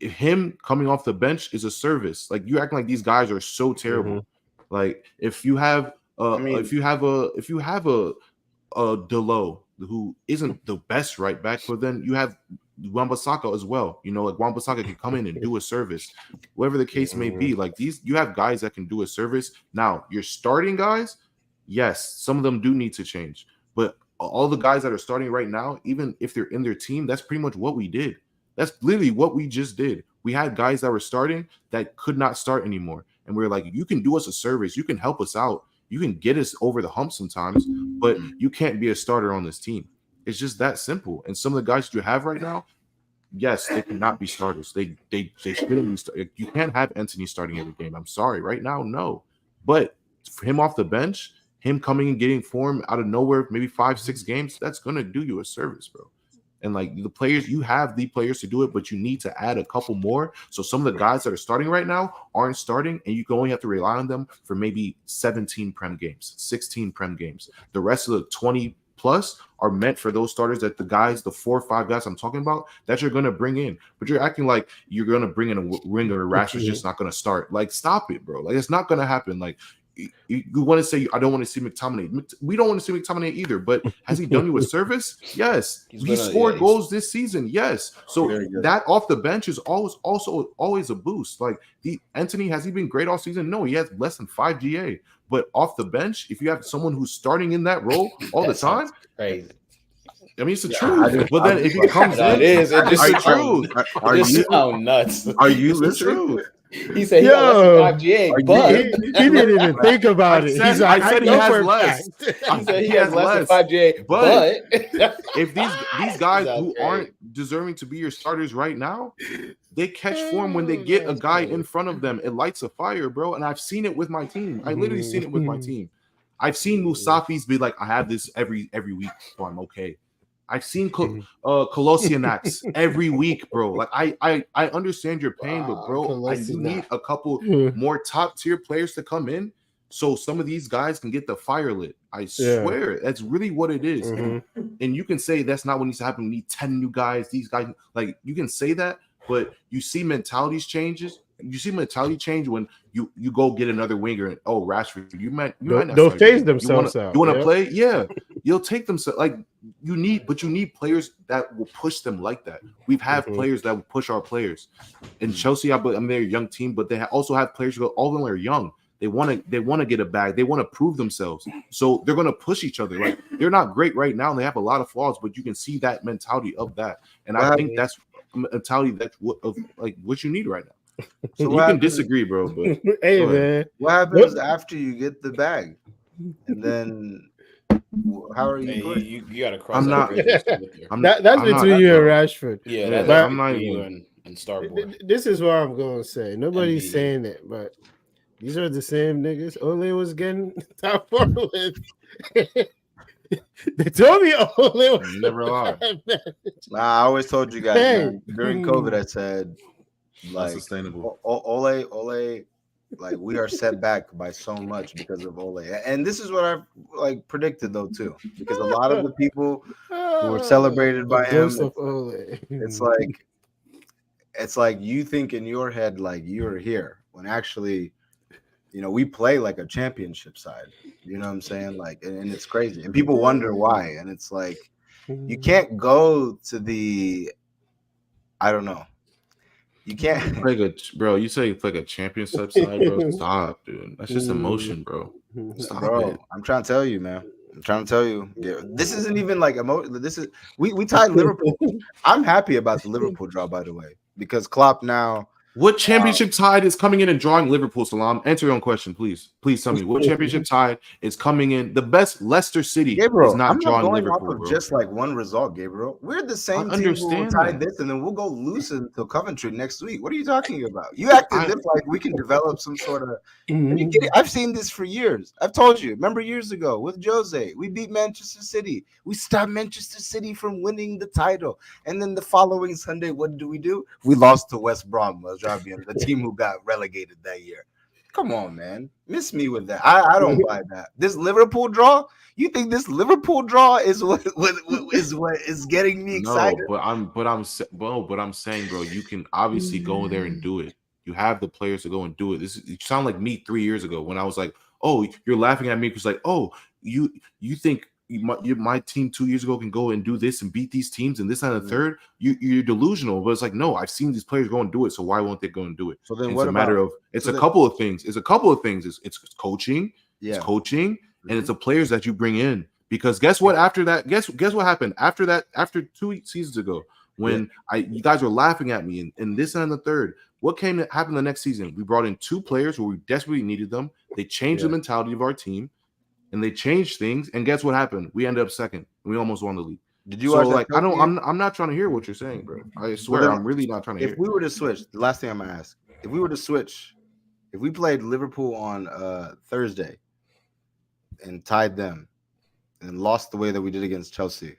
B: him coming off the bench is a service. Like, you acting like these guys are so terrible. Like, if you have if you have a Delo who isn't the best right back, but then you have Wan-Bissaka as well. You know, like Wan-Bissaka can come in and do a service, whatever the case may be. Like, you have guys that can do a service. Now, your starting guys, yes, some of them do need to change, but all the guys that are starting right now, even if they're in their team, that's pretty much what we did. That's literally what we just did. We had guys that were starting that could not start anymore, and we were like, you can do us a service, you can help us out, you can get us over the hump sometimes, but you can't be a starter on this team. It's just that simple. And some of the guys you have right now, yes, they cannot be starters. They shouldn't be. You can't have Antony starting every game. I'm sorry, right now, no. But for him off the bench, him coming and getting form out of nowhere, maybe 5-6 games, that's gonna do you a service, bro. And like the players, you have the players to do it, but you need to add a couple more. So some of the guys that are starting right now aren't starting, and you can only have to rely on them for maybe 17 Prem games, 16 Prem games. The rest of the 20 plus are meant for those starters that the 4 or 5 guys I'm talking about that you're going to bring in. But you're acting like you're going to bring in a Winger, Rashford's just not going to start. Like, stop it, bro. Like, it's not going to happen. Like, you want to say, I don't want to see McTominay. We don't want to see McTominay either, but has he done you a service? Yes. He scored goals this season. Yes. So that off the bench is always a boost. Like, Antony, has he been great all season? No, he has less than 5 GA. But off the bench, if you have someone who's starting in that role all the time,
A: crazy.
B: I mean, it's the truth. But then if he comes in,
A: it is. It just
B: the truth.
C: Are you
A: sound nuts?
C: Are you listening?
A: He said he got less than 5 GA, but
D: he didn't even think about it. He's like,
B: I said he has less.
A: He said he has less than 5 GA, but
B: if these guys who aren't deserving to be your starters right now, they catch form when they get a guy in front of them. It lights a fire, bro. And I've seen it with my team. I literally seen it with my team. I've seen Musafis be like, I have this every week, so I'm okay. I've seen Kolosianacs every week, bro. Like, I understand your pain, but bro, I need a couple more top tier players to come in so some of these guys can get the fire lit. I swear, that's really what it is. And you can say that's not what needs to happen. We need 10 new guys. These guys, like, you can say that, but you see mentalities changes. You see mentality change when you go get another winger and Rashford, you might
D: they'll phase themselves out.
B: You want to play? Yeah, you'll take them. Like, you need players that will push them like that. We've had players that will push our players. In Chelsea, I'm their young team, but they also have players who all of them are young. They want to get a bag. They want to prove themselves. So they're going to push each other. Like, they're not great right now, and they have a lot of flaws, but you can see that mentality of that. And I think that's a mentality that's what you need right now. So you can disagree, bro. But
D: hey, man,
C: what happens after you get the bag, and then how are you?
A: You got to cross.
B: I'm not.
D: That's between you and Rashford.
A: Yeah,
B: I'm not even.
A: And Starboy.
D: This is what I'm going to say. Nobody's saying it, but these are the same niggas Ole was getting top 4 with. They told me Ole was
B: never lied.
C: Nah, I always told you guys, man, during COVID. I said, like,
B: sustainable.
C: Ole, like, we are set back by so much because of Ole. And this is what I predicted though too, because a lot of the people who were celebrated by him, it's like you think in your head like you're here when actually, we play like a championship side. You know what I'm saying? Like, and it's crazy, and people wonder why. And it's like, you can't go to the, I don't know. You can't
B: bro. You say it's like a championship side, bro. Stop, dude. That's just emotion, bro. Stop it.
C: I'm trying to tell you, man. I'm trying to tell you. This isn't even like emotion. This is we tied Liverpool. I'm happy about the Liverpool draw, by the way, because Klopp now.
B: What championship tide is coming in and drawing Liverpool, Salam? Answer your own question, please. Please tell me what championship tide is coming in. The best Leicester City
C: Gabriel,
B: is not drawing Liverpool,
C: off of
B: bro.
C: Just like one result, Gabriel. We're the same team who tied this, and then we'll go lose until Coventry next week. What are you talking about? You act as if like we can develop some sort of. Are you kidding? I've seen this for years. I've told you. Remember years ago with Jose, we beat Manchester City. We stopped Manchester City from winning the title, and then the following Sunday, what do? We lost to West Brom, the team who got relegated that year. Come on, man. Miss me with that. I don't buy that. This Liverpool draw. You think this Liverpool draw is what is getting me excited?
B: No, but I'm saying, bro, you can obviously go there and do it. You have the players to go and do it. You sound like me 3 years ago when I was like, oh, you're laughing at me because like, oh, you think my team 2 years ago can go and do this and beat these teams and this and the third. You're delusional, but it's like, no, I've seen these players go and do it, so why won't they go and do it?
C: So then,
B: it's
C: what
B: a matter of it's a couple of things. It's a couple of things. It's coaching, it's coaching, and it's the players that you bring in. Because guess what? After that, guess what happened after that? After 2 seasons ago, when you guys were laughing at me and this and the third. What happened the next season? We brought in 2 players where we desperately needed them. They changed the mentality of our team. And they changed things, and guess what happened? We ended up second, and we almost won the league.
C: Did you watch
B: like? I'm not trying to hear what you're saying, bro. I swear, I'm really not trying to hear.
C: If we were to switch, the last thing I'm gonna ask, if we were to switch, if we played Liverpool on Thursday and tied them and lost the way that we did against Chelsea,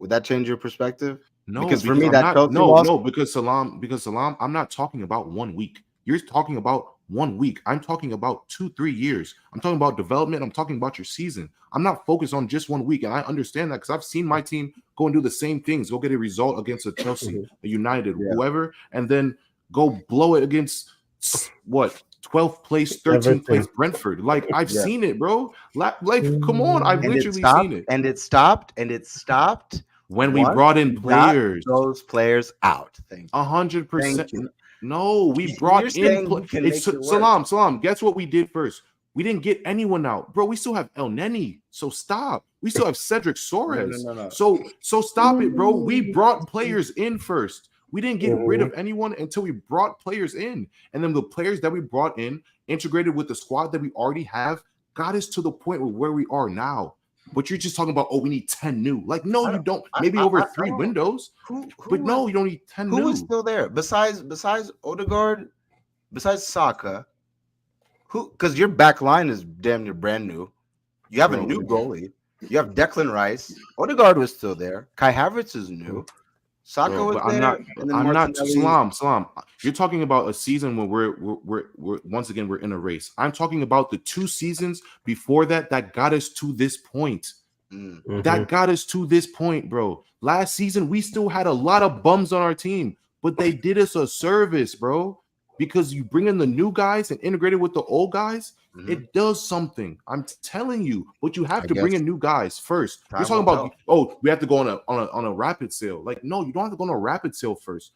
C: would that change your perspective?
B: No,
C: because for me, because
B: Salam, I'm not talking about 1 week. You're talking about 1 week. I'm talking about 2-3 years. I'm talking about development. I'm talking about your season. I'm not focused on just 1 week, and I understand that because I've seen my team go and do the same things. Go get a result against a Chelsea, a United, whoever, and then go blow it against what 12th place, 13th place Brentford. Like I've seen it, bro. Like come on, I've literally seen it.
C: And it stopped.
B: When we brought in players,
C: those players out.
B: 100%. No, we brought in. Salam. Guess what we did first? We didn't get anyone out, bro. We still have El Neni, so stop. We still have Cedric Soares,
C: No.
B: So stop it, bro. We brought players in first. We didn't get rid of anyone until we brought players in, and then the players that we brought in, integrated with the squad that we already have, got us to the point where we are now. But you're just talking about, oh, we need 10 new. Like, no, you don't. Maybe over 3 windows. But no, you don't need 10 new.
C: Who is still there? Besides Odegaard, besides Saka, who? Because your back line is damn near brand new. You have a new goalie. You have Declan Rice. Odegaard was still there. Kai Havertz is new. Saka was there.
B: I'm not Salam. You're talking about a season when we're once again we're in a race. I'm talking about the 2 seasons before that got us to this point. That got us to this point, bro. Last season we still had a lot of bums on our team, but they did us a service, bro. Because you bring in the new guys and integrate it with the old guys, it does something. I'm telling you, but you have to bring in new guys first. You're talking about, we have to go on a rapid sale. Like, no, you don't have to go on a rapid sale first.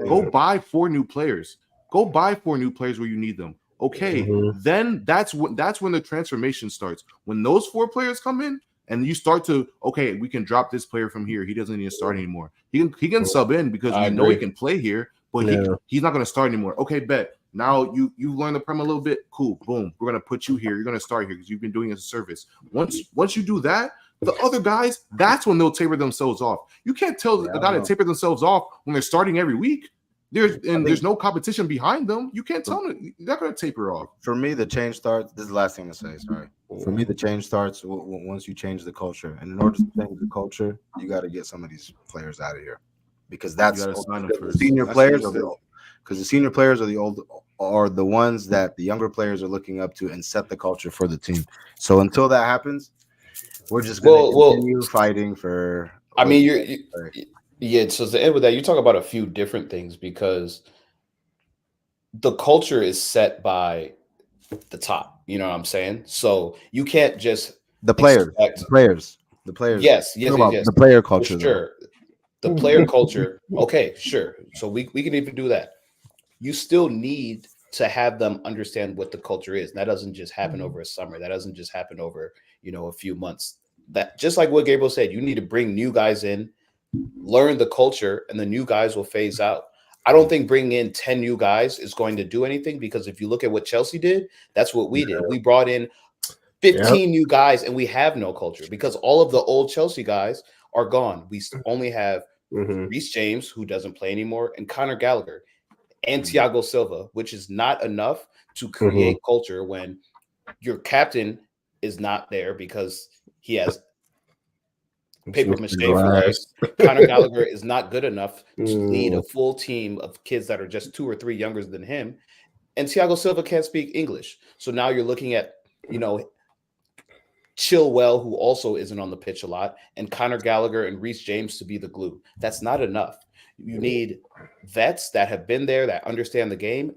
B: Go buy 4 new players. Go buy 4 new players where you need them. Okay, then that's when the transformation starts. When those 4 players come in and you start to, okay, we can drop this player from here. He doesn't need to start anymore. He can sub in because we know he can play here. But he's not going to start anymore. Okay, bet. Now you learn the Prem a little bit. Cool. Boom. We're going to put you here. You're going to start here because you've been doing us a service. Once you do that, the other guys, that's when they'll taper themselves off. You can't tell the guy to taper themselves off when they're starting every week. There's no competition behind them. You can't tell them they're not going to taper off.
C: For me, the change starts. This is the last thing I'm going to say. Sorry. For me, the change starts once you change the culture. And in order to change the culture, you got to get some of these players out of here. Because the senior players are the ones that the younger players are looking up to and set the culture for the team. So until that happens, we're just going to continue fighting for.
A: I mean, So to the end with that, you talk about a few different things because the culture is set by the top. You know what I'm saying? So you can't just
C: the players.
A: Yes.
C: The player culture.
A: Sure. The player culture, okay, sure. So we can even do that. You still need to have them understand what the culture is. That doesn't just happen over a summer. That doesn't just happen over, a few months. That just like what Gabriel said, you need to bring new guys in, learn the culture, and the new guys will phase out. I don't think bringing in 10 new guys is going to do anything because if you look at what Chelsea did, that's what we did. We brought in 15 new guys and we have no culture because all of the old Chelsea guys are gone. We only have Reece James, who doesn't play anymore, and Conor Gallagher and Thiago Silva, which is not enough to create culture when your captain is not there because he has paper mache for us. Conor Gallagher is not good enough to lead a full team of kids that are just 2 or 3 younger than him. and Thiago Silva can't speak English. So now you're looking at, Chilwell, who also isn't on the pitch a lot, and Conor Gallagher and Reece James to be the glue. That's not enough. You need vets that have been there, that understand the game,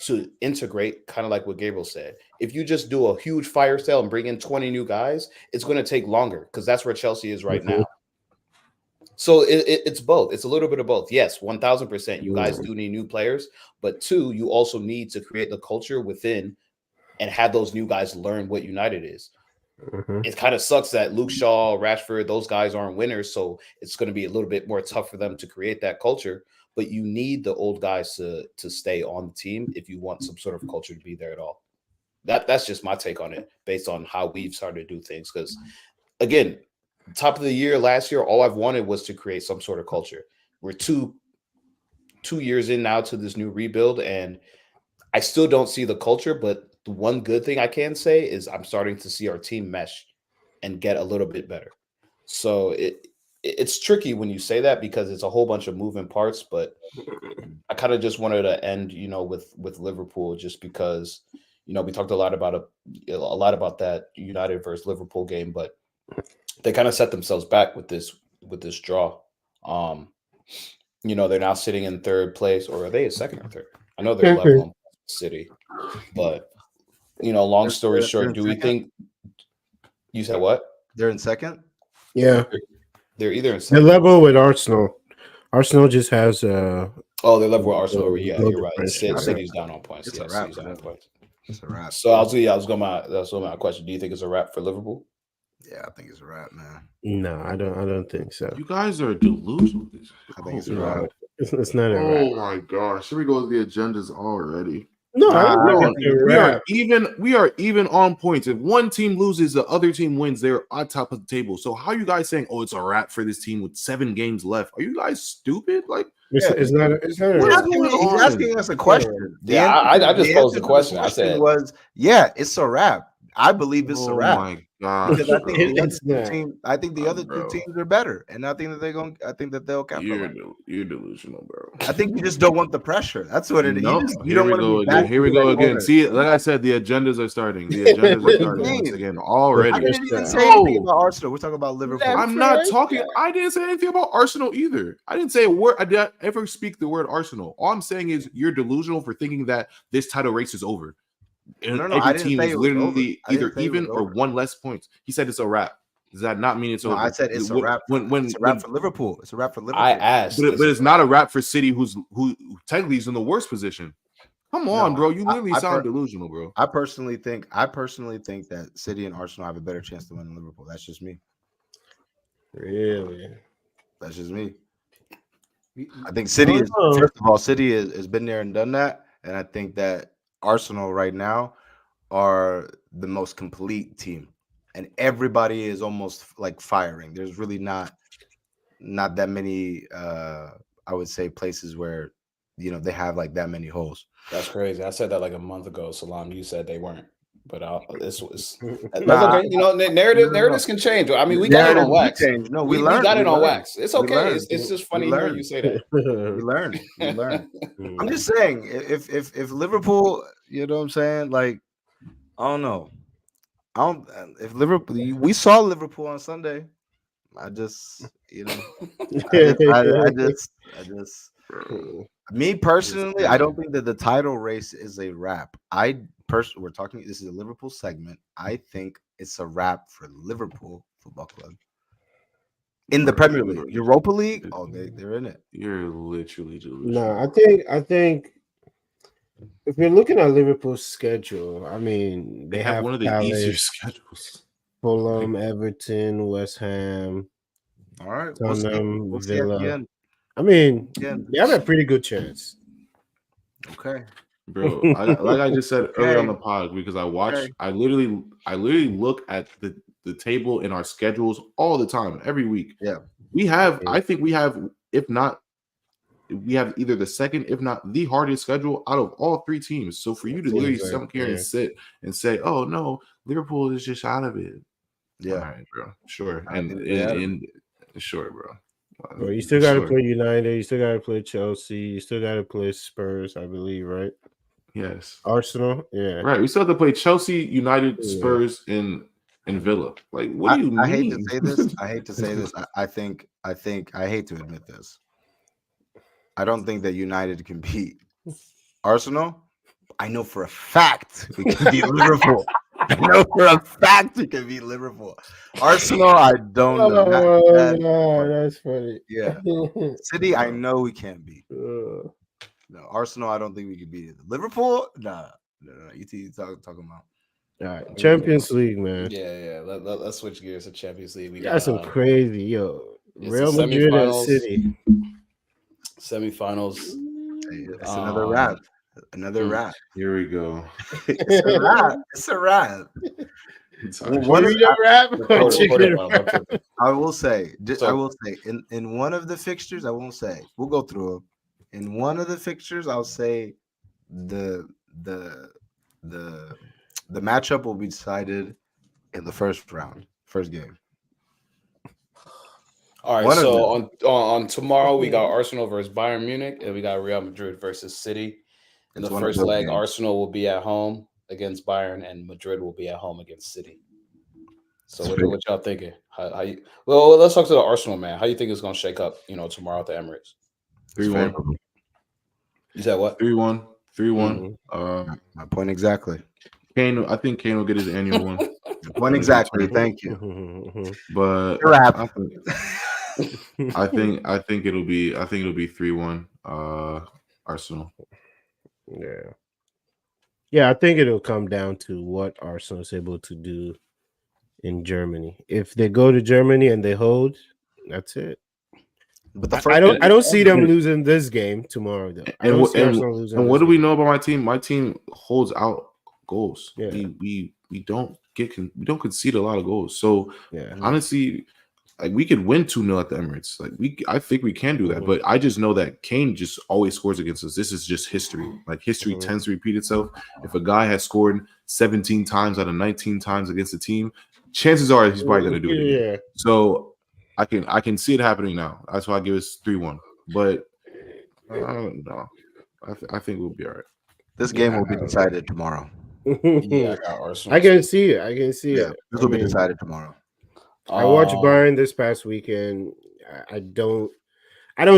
A: to integrate, kind of like what Gabriel said. If you just do a huge fire sale and bring in 20 new guys, it's going to take longer because that's where Chelsea is right now. So it's both. It's a little bit of both. Yes, 1,000%. You guys do need new players, but two, you also need to create the culture within and have those new guys learn what United is. It kind of sucks that Luke Shaw, Rashford, those guys aren't winners, so it's going to be a little bit more tough for them to create that culture. But you need the old guys to stay on the team if you want some sort of culture to be there at all. That's just my take on it, based on how we've started to do things. Because again, top of the year last year, all I've wanted was to create some sort of culture. We're two years in now to this new rebuild, and I still don't see the culture, but the one good thing I can say is I'm starting to see our team mesh and get a little bit better. So it's tricky when you say that because it's a whole bunch of moving parts, but I kind of just wanted to end, with Liverpool, just because, we talked a lot about that United versus Liverpool game, but they kind of set themselves back with this draw. They're now sitting in third place, or are they a second or third? I know they're level on City, but long story short, do we think you said what?
C: They're in second?
D: Yeah.
A: They're either in
D: They're
A: second.
D: level with Arsenal. Arsenal just has
A: they're level with Arsenal. Yeah, you're right.
D: differential.
A: City's down on points.
C: It's
A: Yeah,
C: a wrap
A: City's
C: for
A: down on
C: them.
A: points.
C: It's a wrap.
A: So that's my question. Do you think it's a wrap for Liverpool?
C: Yeah, I think it's a wrap, man.
D: No, I don't think so.
B: You guys are delusional.
C: I think it's a
D: No,
C: wrap.
D: it's not a wrap.
B: Oh my gosh! Here we go with the agendas already.
D: No, I don't think it's a
B: We are
D: wrap.
B: even. We are even on points. If one team loses, the other team wins. They're on top of the table. So how are you guys saying, "Oh, it's a wrap for this team with 7 games left"? Are you guys stupid? Like,
D: It's not a
C: He's
D: wrap.
C: asking us a question.
A: Yeah, I just posed the question. I said,
C: yeah, it's a wrap. I believe it's a
B: oh
C: wrap.
B: my gosh!
C: Because I think the other
D: It's
C: two
D: not.
C: teams, I think the other two teams are better, and I think that I think that they'll capitalize.
B: You're delusional, bro.
C: I think you just don't want the pressure. That's what it is.
B: No,
C: You don't want to be back.
B: Here we go again. See, like I said, the agendas are starting. The agendas are starting
C: mean?
B: once again
C: I
B: already.
C: didn't even say anything about Arsenal. We're talking about Liverpool.
B: I'm not talking. I didn't say anything about Arsenal either. I didn't say a word. I didn't ever speak the word Arsenal. All I'm saying is you're delusional for thinking that this title race is over. And
C: No, I
B: every
C: didn't
B: team
C: say
B: is
C: it was
B: literally
C: over. I didn't
B: either
C: say it
B: even
C: was
B: or
C: over.
B: 1 less points. He said it's a wrap. Does that not mean it's
C: No,
B: over?
C: I said it's a wrap. It's a wrap for Liverpool. It's a wrap for Liverpool.
A: I asked,
B: but it's not a wrap for City, who technically is in the worst position. Come on,
C: No,
B: bro. You literally
C: I
B: sound delusional, bro.
C: I personally think that City and Arsenal have a better chance to win than Liverpool. That's just me.
D: Really?
C: That's just me. I think City is first of all, City has been there and done that, and I think that Arsenal right now are the most complete team, and everybody is almost like firing. There's really not that many I would say places where they have like that many holes.
A: That's crazy. I said that like a month ago, Salam. You said they weren't, but that's
C: Nah,
A: okay. Narratives can change. I mean, we got it on wax.
C: No,
A: We
C: learned.
A: got it on
C: learned.
A: wax. It's
C: We
A: okay.
C: learned.
A: It's just
C: We
A: funny hearing
C: learned.
A: you say that.
C: We learned. We learned. I'm just saying, if Liverpool, you know what I'm saying, like, I don't know. If Liverpool, we saw Liverpool on Sunday. I just me personally, I don't think that the title race is a wrap. We're talking, this is a Liverpool segment. I think it's a wrap for Liverpool Football Club. In the Premier League, Europa League, they're in it.
B: You're literally delusional.
D: No, I think if you're looking at Liverpool's schedule, I mean, they have
B: one of the easier schedules.
D: Fulham, Everton, West Ham.
C: All right,
D: Tottenham,
C: we'll see at the
D: Villa.
C: end.
D: I mean,
C: Yeah.
D: they have a pretty good chance.
C: Okay,
B: Bro, like I just said earlier on the pod, because I watched, I literally look at the table in our schedules all the time, every week.
C: Yeah,
B: I think we have, if not, we have either the second, if not the hardest schedule out of all 3 teams. So for you to literally come here and sit and say, "Oh no, Liverpool is just out of it."
C: yeah,
B: all right, bro, sure, sure, bro.
D: Well, you still got to play United. You still got to play Chelsea. You still got to play Spurs, I believe, right?
B: Yes.
D: Arsenal. Yeah.
B: Right. We still have to play Chelsea, United,
D: Yeah.
B: Spurs, and Villa. Like, what do you mean?
C: I hate to say this. I hate to say this. I think I hate to admit this. I don't think that United can beat Arsenal. I know for a fact we can beat Liverpool. I know for a fact we can beat Liverpool. Arsenal, I don't know.
D: No, that's funny.
C: Yeah. City, I know we can't beat.
D: Uh,
C: No, Arsenal, I don't think we can beat it. Liverpool, nah. No. You talking about?
D: all right, Champions League, man.
A: Yeah. Let's switch gears to Champions League. We
D: Got some crazy, yo.
A: it's
D: Real
A: the
D: Madrid and
A: semifinals.
D: City.
A: Semifinals.
C: Hey, it's another wrap. Another wrap.
B: Here we go.
C: It's a wrap. It's a wrap.
B: Sorry.
C: One of
D: Burrito wrap or
A: Hold
D: chicken
A: on,
D: wrap?
C: I will say,
A: So-
C: in one of the fixtures, I won't say. We'll go through them. In one of the fixtures, I'll say the matchup will be decided in the first round, first game.
A: All right,
C: One of
A: so on tomorrow we got Arsenal versus Bayern Munich, and we got Real Madrid versus City. In
C: It's
A: the
C: one of
A: first
C: those
A: leg,
C: games.
A: Arsenal will be at home against Bayern, and Madrid will be at home against City. So what y'all thinking? How you? Well, let's talk to the Arsenal man. How you think it's gonna shake up? Tomorrow at the Emirates.
B: 3-1.
A: You said what?
B: 3-1. 3-1.
C: My point exactly.
B: Kane. I think Kane will get his annual one.
C: My point exactly. Thank you.
B: But
C: Wrap.
B: I think it'll be 3-1 Arsenal.
D: Yeah, I think it'll come down to what Arsenal is able to do in Germany. If they go to Germany and they hold, that's it.
C: But the
D: I
C: first
D: don't see them losing this game tomorrow though. I don't see Arsenal losing
B: And
D: this
B: what do
D: game.
B: we know about my team? My team holds out goals.
D: Yeah.
B: We don't concede a lot of goals. So
D: Yeah.
B: honestly, like we could win 2-0 at the Emirates. I think we can do that. But I just know that Kane just always scores against us. This is just history. Like history tends to repeat itself. If a guy has scored 17 times out of 19 times against a team, chances are he's probably gonna do it again.
D: Yeah.
B: So I can see it happening now. That's why I give us 3-1. But I don't know. I think we'll be all right.
C: This game will be decided tomorrow.
A: Yeah, I got Arsenal.
D: I can see it. I can see
C: Yeah,
D: it.
C: this will be
D: I mean,
C: decided tomorrow.
D: I watched Bayern this past weekend. I don't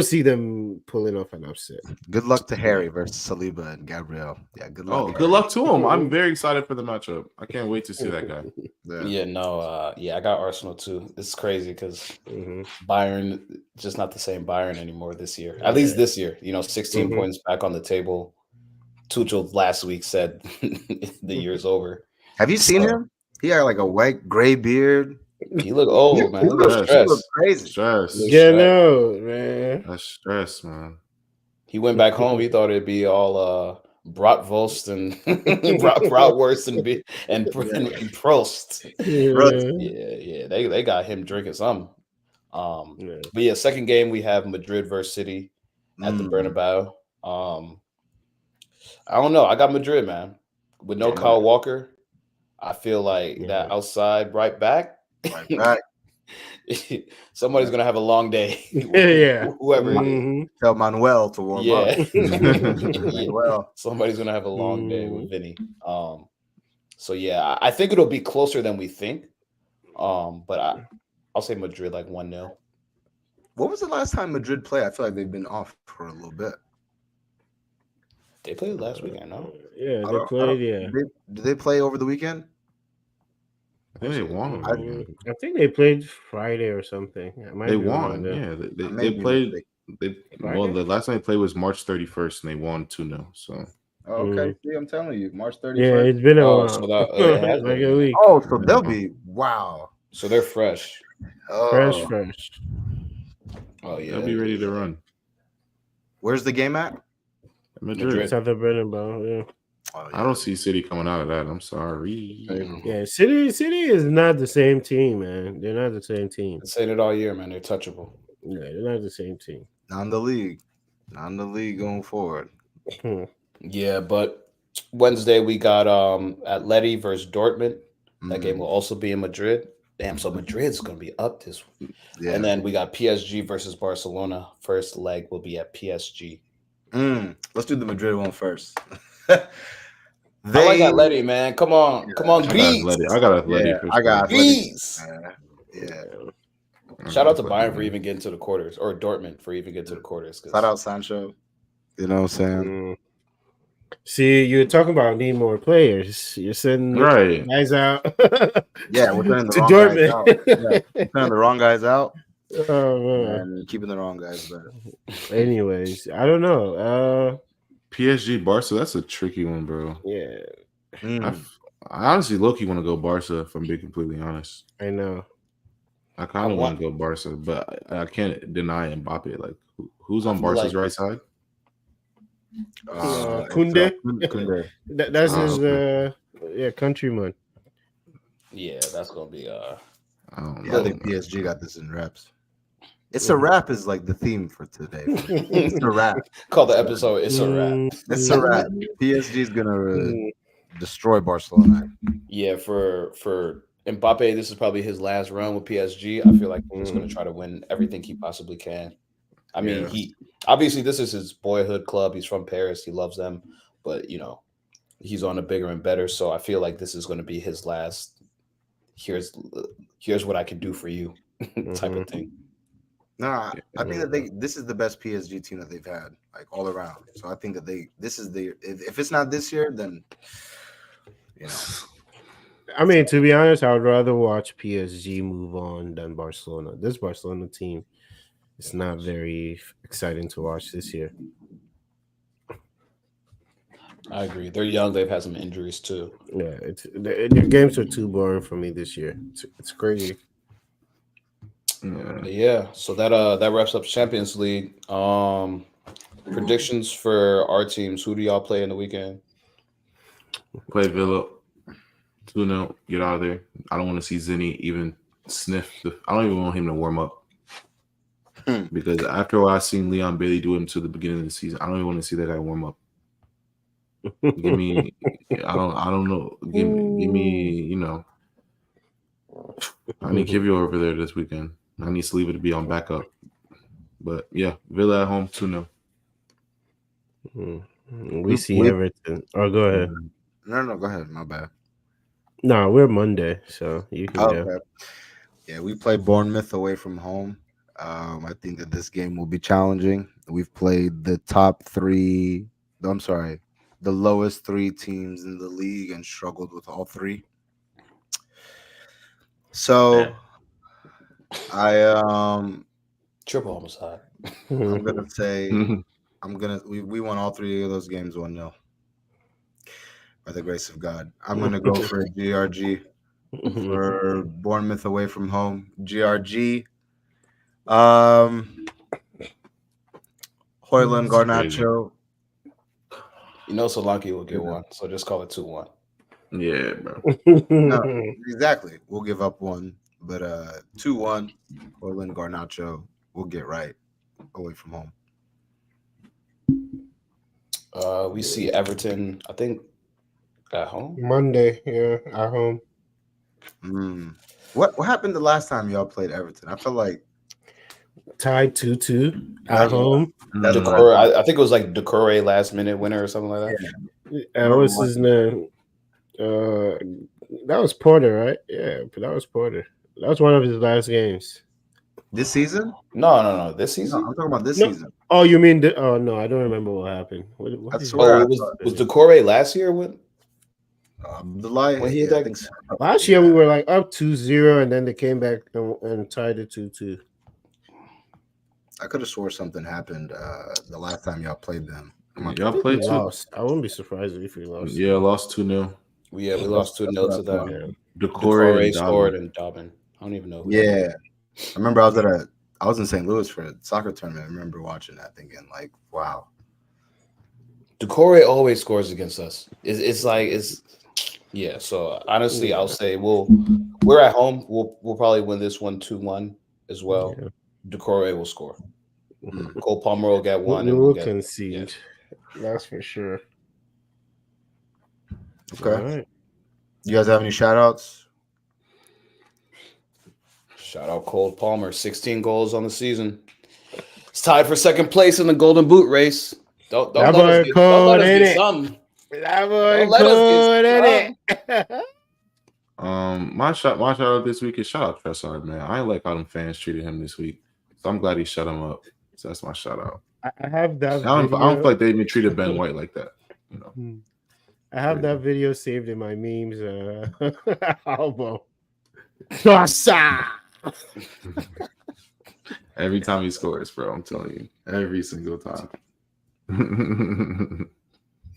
D: see them pulling off an upset.
C: Good luck to Harry versus Saliba and Gabriel. Yeah, good luck.
B: Oh, good luck to him. I'm very excited for the matchup. I can't wait to see that guy.
A: I got Arsenal too. It's crazy because Bayern just not the same Bayern anymore this year. At least this year, 16 points back on the table. Tuchel last week said the year's over.
C: Have you seen him? He had like a white gray beard.
A: He look old, man. Look at
C: He
A: stress.
C: looked crazy.
B: Stress.
D: Yeah, no, man.
B: That's stress, man.
A: He went back home. He thought it'd be all bratwurst and bratwurst and Prost. Yeah. They got him drinking something. But yeah, second game we have Madrid versus City at the Bernabeu. I don't know. I got Madrid, man. With no Kyle Walker, I feel like that outside right back.
C: Right back.
A: Somebody's gonna have a long day. Whoever.
C: Tell Manuel to warm up.
A: Well, somebody's gonna have a long day with Vinny. So yeah, I think it'll be closer than we think. But I'll say Madrid like 1-0.
C: What was the last time Madrid played? I feel like they've been off for a little bit.
A: They played last weekend, no?
D: Yeah, they played. Yeah.
C: Did they play over the weekend?
B: I think they won.
D: I think they played Friday or something.
B: They won. Yeah, they played. The last time they played was March 31st, and they won 2-0. So.
C: Okay, see, I'm telling you, March 31st.
D: Yeah, it's been a while.
A: So that,
D: like a week.
C: Oh, so they'll be wow.
A: So they're fresh.
D: Fresh.
A: Oh yeah,
B: they'll be ready to run.
C: Where's the game at?
B: Madrid.
D: It's at the Bernabeu. Yeah.
C: Oh, yeah.
B: I don't see City coming out of that. I'm sorry.
D: Yeah, City is not the same team, man. They're not the same team.
A: Been saying it all year, man. They're touchable.
D: Yeah, they're not the same team.
C: Not in the league going forward.
A: Yeah, but Wednesday we got Atleti versus Dortmund. That game will also be in Madrid. Damn, so Madrid's gonna be up this week.
C: Yeah.
A: And then we got PSG versus Barcelona. First leg will be at PSG.
C: Let's do the Madrid one first.
A: I like Atleti, man. Come on,
B: I got
A: Greece.
B: Atleti.
C: Yeah,
B: For
C: I got
B: sure.
A: Greece.
C: Yeah.
A: Shout out to Bayern for even getting to the quarters, or Dortmund for even getting to the quarters. 'cause-
C: Shout out Sancho. You know what I'm saying?
D: Mm. See, you're talking about need more players. You're sending
B: Right.
D: guys out.
C: Yeah, we're turning the
D: to
C: wrong guys
D: Dortmund.
C: out. Yeah, we're turning the wrong guys out
D: Oh, man.
C: and keeping the wrong guys better.
D: Anyways, I don't know.
B: PSG Barca, that's a tricky one, bro.
D: Yeah,
B: I honestly low-key want to go Barca, if I'm being completely honest.
D: I know.
B: I kind of want to go Barca, but I can't deny Mbappe. Like, who's on Barca's right side?
D: Kunde.
C: Kunde.
D: That's his countryman.
A: Yeah, that's gonna be
B: I don't
C: Yeah,
B: know.
C: I think PSG got this in reps. It's a rap is like the theme for today. It's a rap.
A: call the episode. It's a wrap.
C: It's a rap. PSG is gonna destroy Barcelona.
A: Yeah, for Mbappe, this is probably his last run with PSG. I feel like he's going to try to win everything he possibly can. I mean, he obviously this is his boyhood club. He's from Paris. He loves them, but he's on a bigger and better. So I feel like this is going to be his last. Here's what I can do for you, type of thing.
C: Nah, I think that this is the best PSG team that they've had, like all around. So I think that this is if it's not this year, then
D: I mean, to be honest, I would rather watch PSG move on than Barcelona. This Barcelona team is not very exciting to watch this year.
A: I agree. They're young. They've had some injuries too.
D: Yeah, the games are too boring for me this year. It's crazy.
A: Yeah. So that wraps up Champions League. Predictions for our teams. Who do y'all play in the weekend?
B: Play Villa 2-0. Get out of there. I don't want to see Zinni even sniff. I don't even want him to warm up. Because after what I've seen Leon Bailey do him to the beginning of the season, I don't even want to see that guy warm up. Give me, I don't know. Give me, I need Kivio over there this weekend. I need Saliba to be on backup. But yeah, Villa at home 2-0.
D: We see Everton. Oh, go ahead.
C: No, go ahead. My bad.
D: No, we're Monday, so you can go.
C: Okay. Yeah, we play Bournemouth away from home. I think that this game will be challenging. We've played the lowest three teams in the league and struggled with all three. So
A: Triple homicide.
C: I'm gonna say we won all three of those games 1-0 by the grace of God. I'm gonna go for GRG for Bournemouth away from home. GRG. Hoyland Garnacho.
A: Solanke will get one, so just call it 2-1.
B: Yeah, bro.
C: No, exactly. We'll give up one, but 2-1. Hoyland Garnacho will get right away from home.
A: We see Everton, I think, at home.
D: Monday, yeah, at home.
C: What happened the last time y'all played Everton? I feel like
D: tied 2-2 at home.
A: Decore, I think it was like Decore last minute winner or something like that.
D: What was his name? That was Porter, right? Yeah, but that was Porter. That was one of his last games.
C: This season?
A: No. This season?
C: No, I'm talking about this season.
D: Oh, you mean? No, I don't remember what happened.
A: Was Decore last year with?
D: Last year we were like up 2-0, and then they came back and tied it 2-2.
C: I could have swore something happened the last time y'all played them.
B: Y'all played 2.
D: Lost. I wouldn't be surprised if we lost.
B: Yeah, lost 2-0.
A: We lost 2-0 to them.
B: Yeah.
A: Decore scored and Dobbin. I don't even know.
C: I remember I was in St. Louis for a soccer tournament. I remember watching that thinking like, wow.
A: Decore always scores against us. So honestly, I'll say we're at home. We'll probably win this one 2-1 as well. Yeah. Decore will score. Cole Palmer will get one.
D: We will concede. Yeah. That's for sure.
C: Okay. Right. You guys have any shout outs?
A: Shout out Cole Palmer, 16 goals on the season. It's tied for second place in the Golden Boot race. Don't let us get some.
D: That boy
A: Don't let us
D: good
A: get
D: at it.
B: My shout out this week is shout out Tressard, man. I ain't like how them fans treated him this week, so I'm glad he shut him up. So that's my shout out.
D: I have that.
B: I don't
D: video.
B: feel like they even treated Ben White like that. You know,
D: I have that video saved in my memes album. Tressard.
B: every time he scores, bro, I'm telling you, every single time.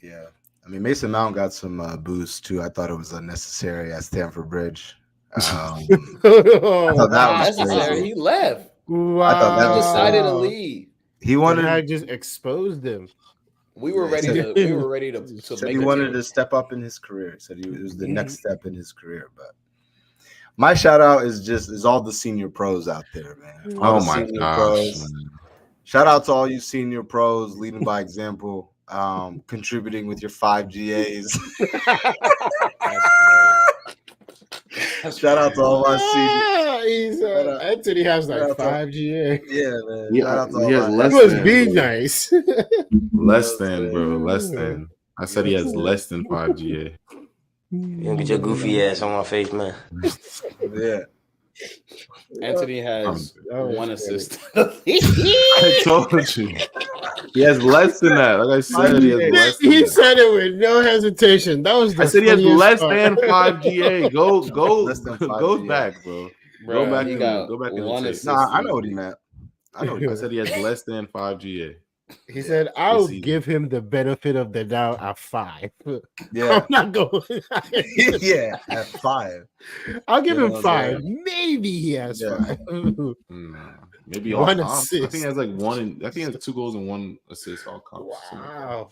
C: Yeah. I mean, Mason Mount got some boost too. I thought it was unnecessary at Stamford Bridge. I thought that was
A: Necessary.
C: crazy.
A: He left.
D: Wow.
C: I thought that
A: He
C: was
A: decided to leave.
C: He
D: I
C: wanted.
D: just exposed him.
A: We were ready
C: Said-
A: to. We were ready to
C: Said
A: make
C: he
A: a
C: wanted
A: change.
C: to step up in his career. Said it was the next step in his career. But my shout out is all the senior pros out there, man. All
B: Oh
C: the
B: my
C: senior
B: gosh,
C: pros.
B: man.
C: Shout out to all you senior pros leading by example, contributing with your 5 GAs. Shout out to all my seniors. Shout out.
D: Anthony has
C: Shout
D: like
C: out to-
D: 5 GA.
C: Yeah, man.
B: He-
C: Shout out to
B: he
C: all
B: has
C: my
B: less
D: He must
B: than,
D: be
B: bro.
D: nice.
B: Less than, bro. Less than. I said he has less than 5 GA.
F: You don't get your goofy ass on my face, man.
C: Yeah.
A: Anthony has
D: That was
A: one
D: funny.
A: assist.
B: I told you. He has less than that. Like I said, he has less than
D: He
B: that.
D: said it with no hesitation. That was the
B: I said he has
D: funniest
B: less
D: part.
B: than 5 GA. Go
C: Less than 5
B: go
C: GA.
B: back, bro.
A: Bro,
B: back
A: he
B: in
A: got
B: the- go back in the
A: one
B: tape.
A: assist.
C: No, I know what he meant. I know what he
B: I
C: meant.
B: said he has less than 5 GA.
D: He said, "I'll
B: season.
D: give him the benefit of the doubt at 5.
C: Yeah.
D: I'm not going.
C: Yeah, at 5.
D: I'll give
C: You know
D: him
C: what
D: 5.
C: I'm
D: Maybe he has
C: Yeah.
D: 5.
B: Maybe all
D: One
B: comp. I
D: assist.
B: think he has like I think he has 2 goals and 1 assist all comp.
D: Wow.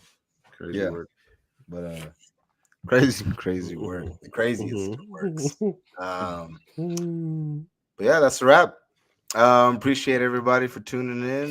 B: Crazy
C: Yeah.
B: work.
C: But crazy work. The craziest of the works. But yeah, that's a wrap. Appreciate everybody for tuning in.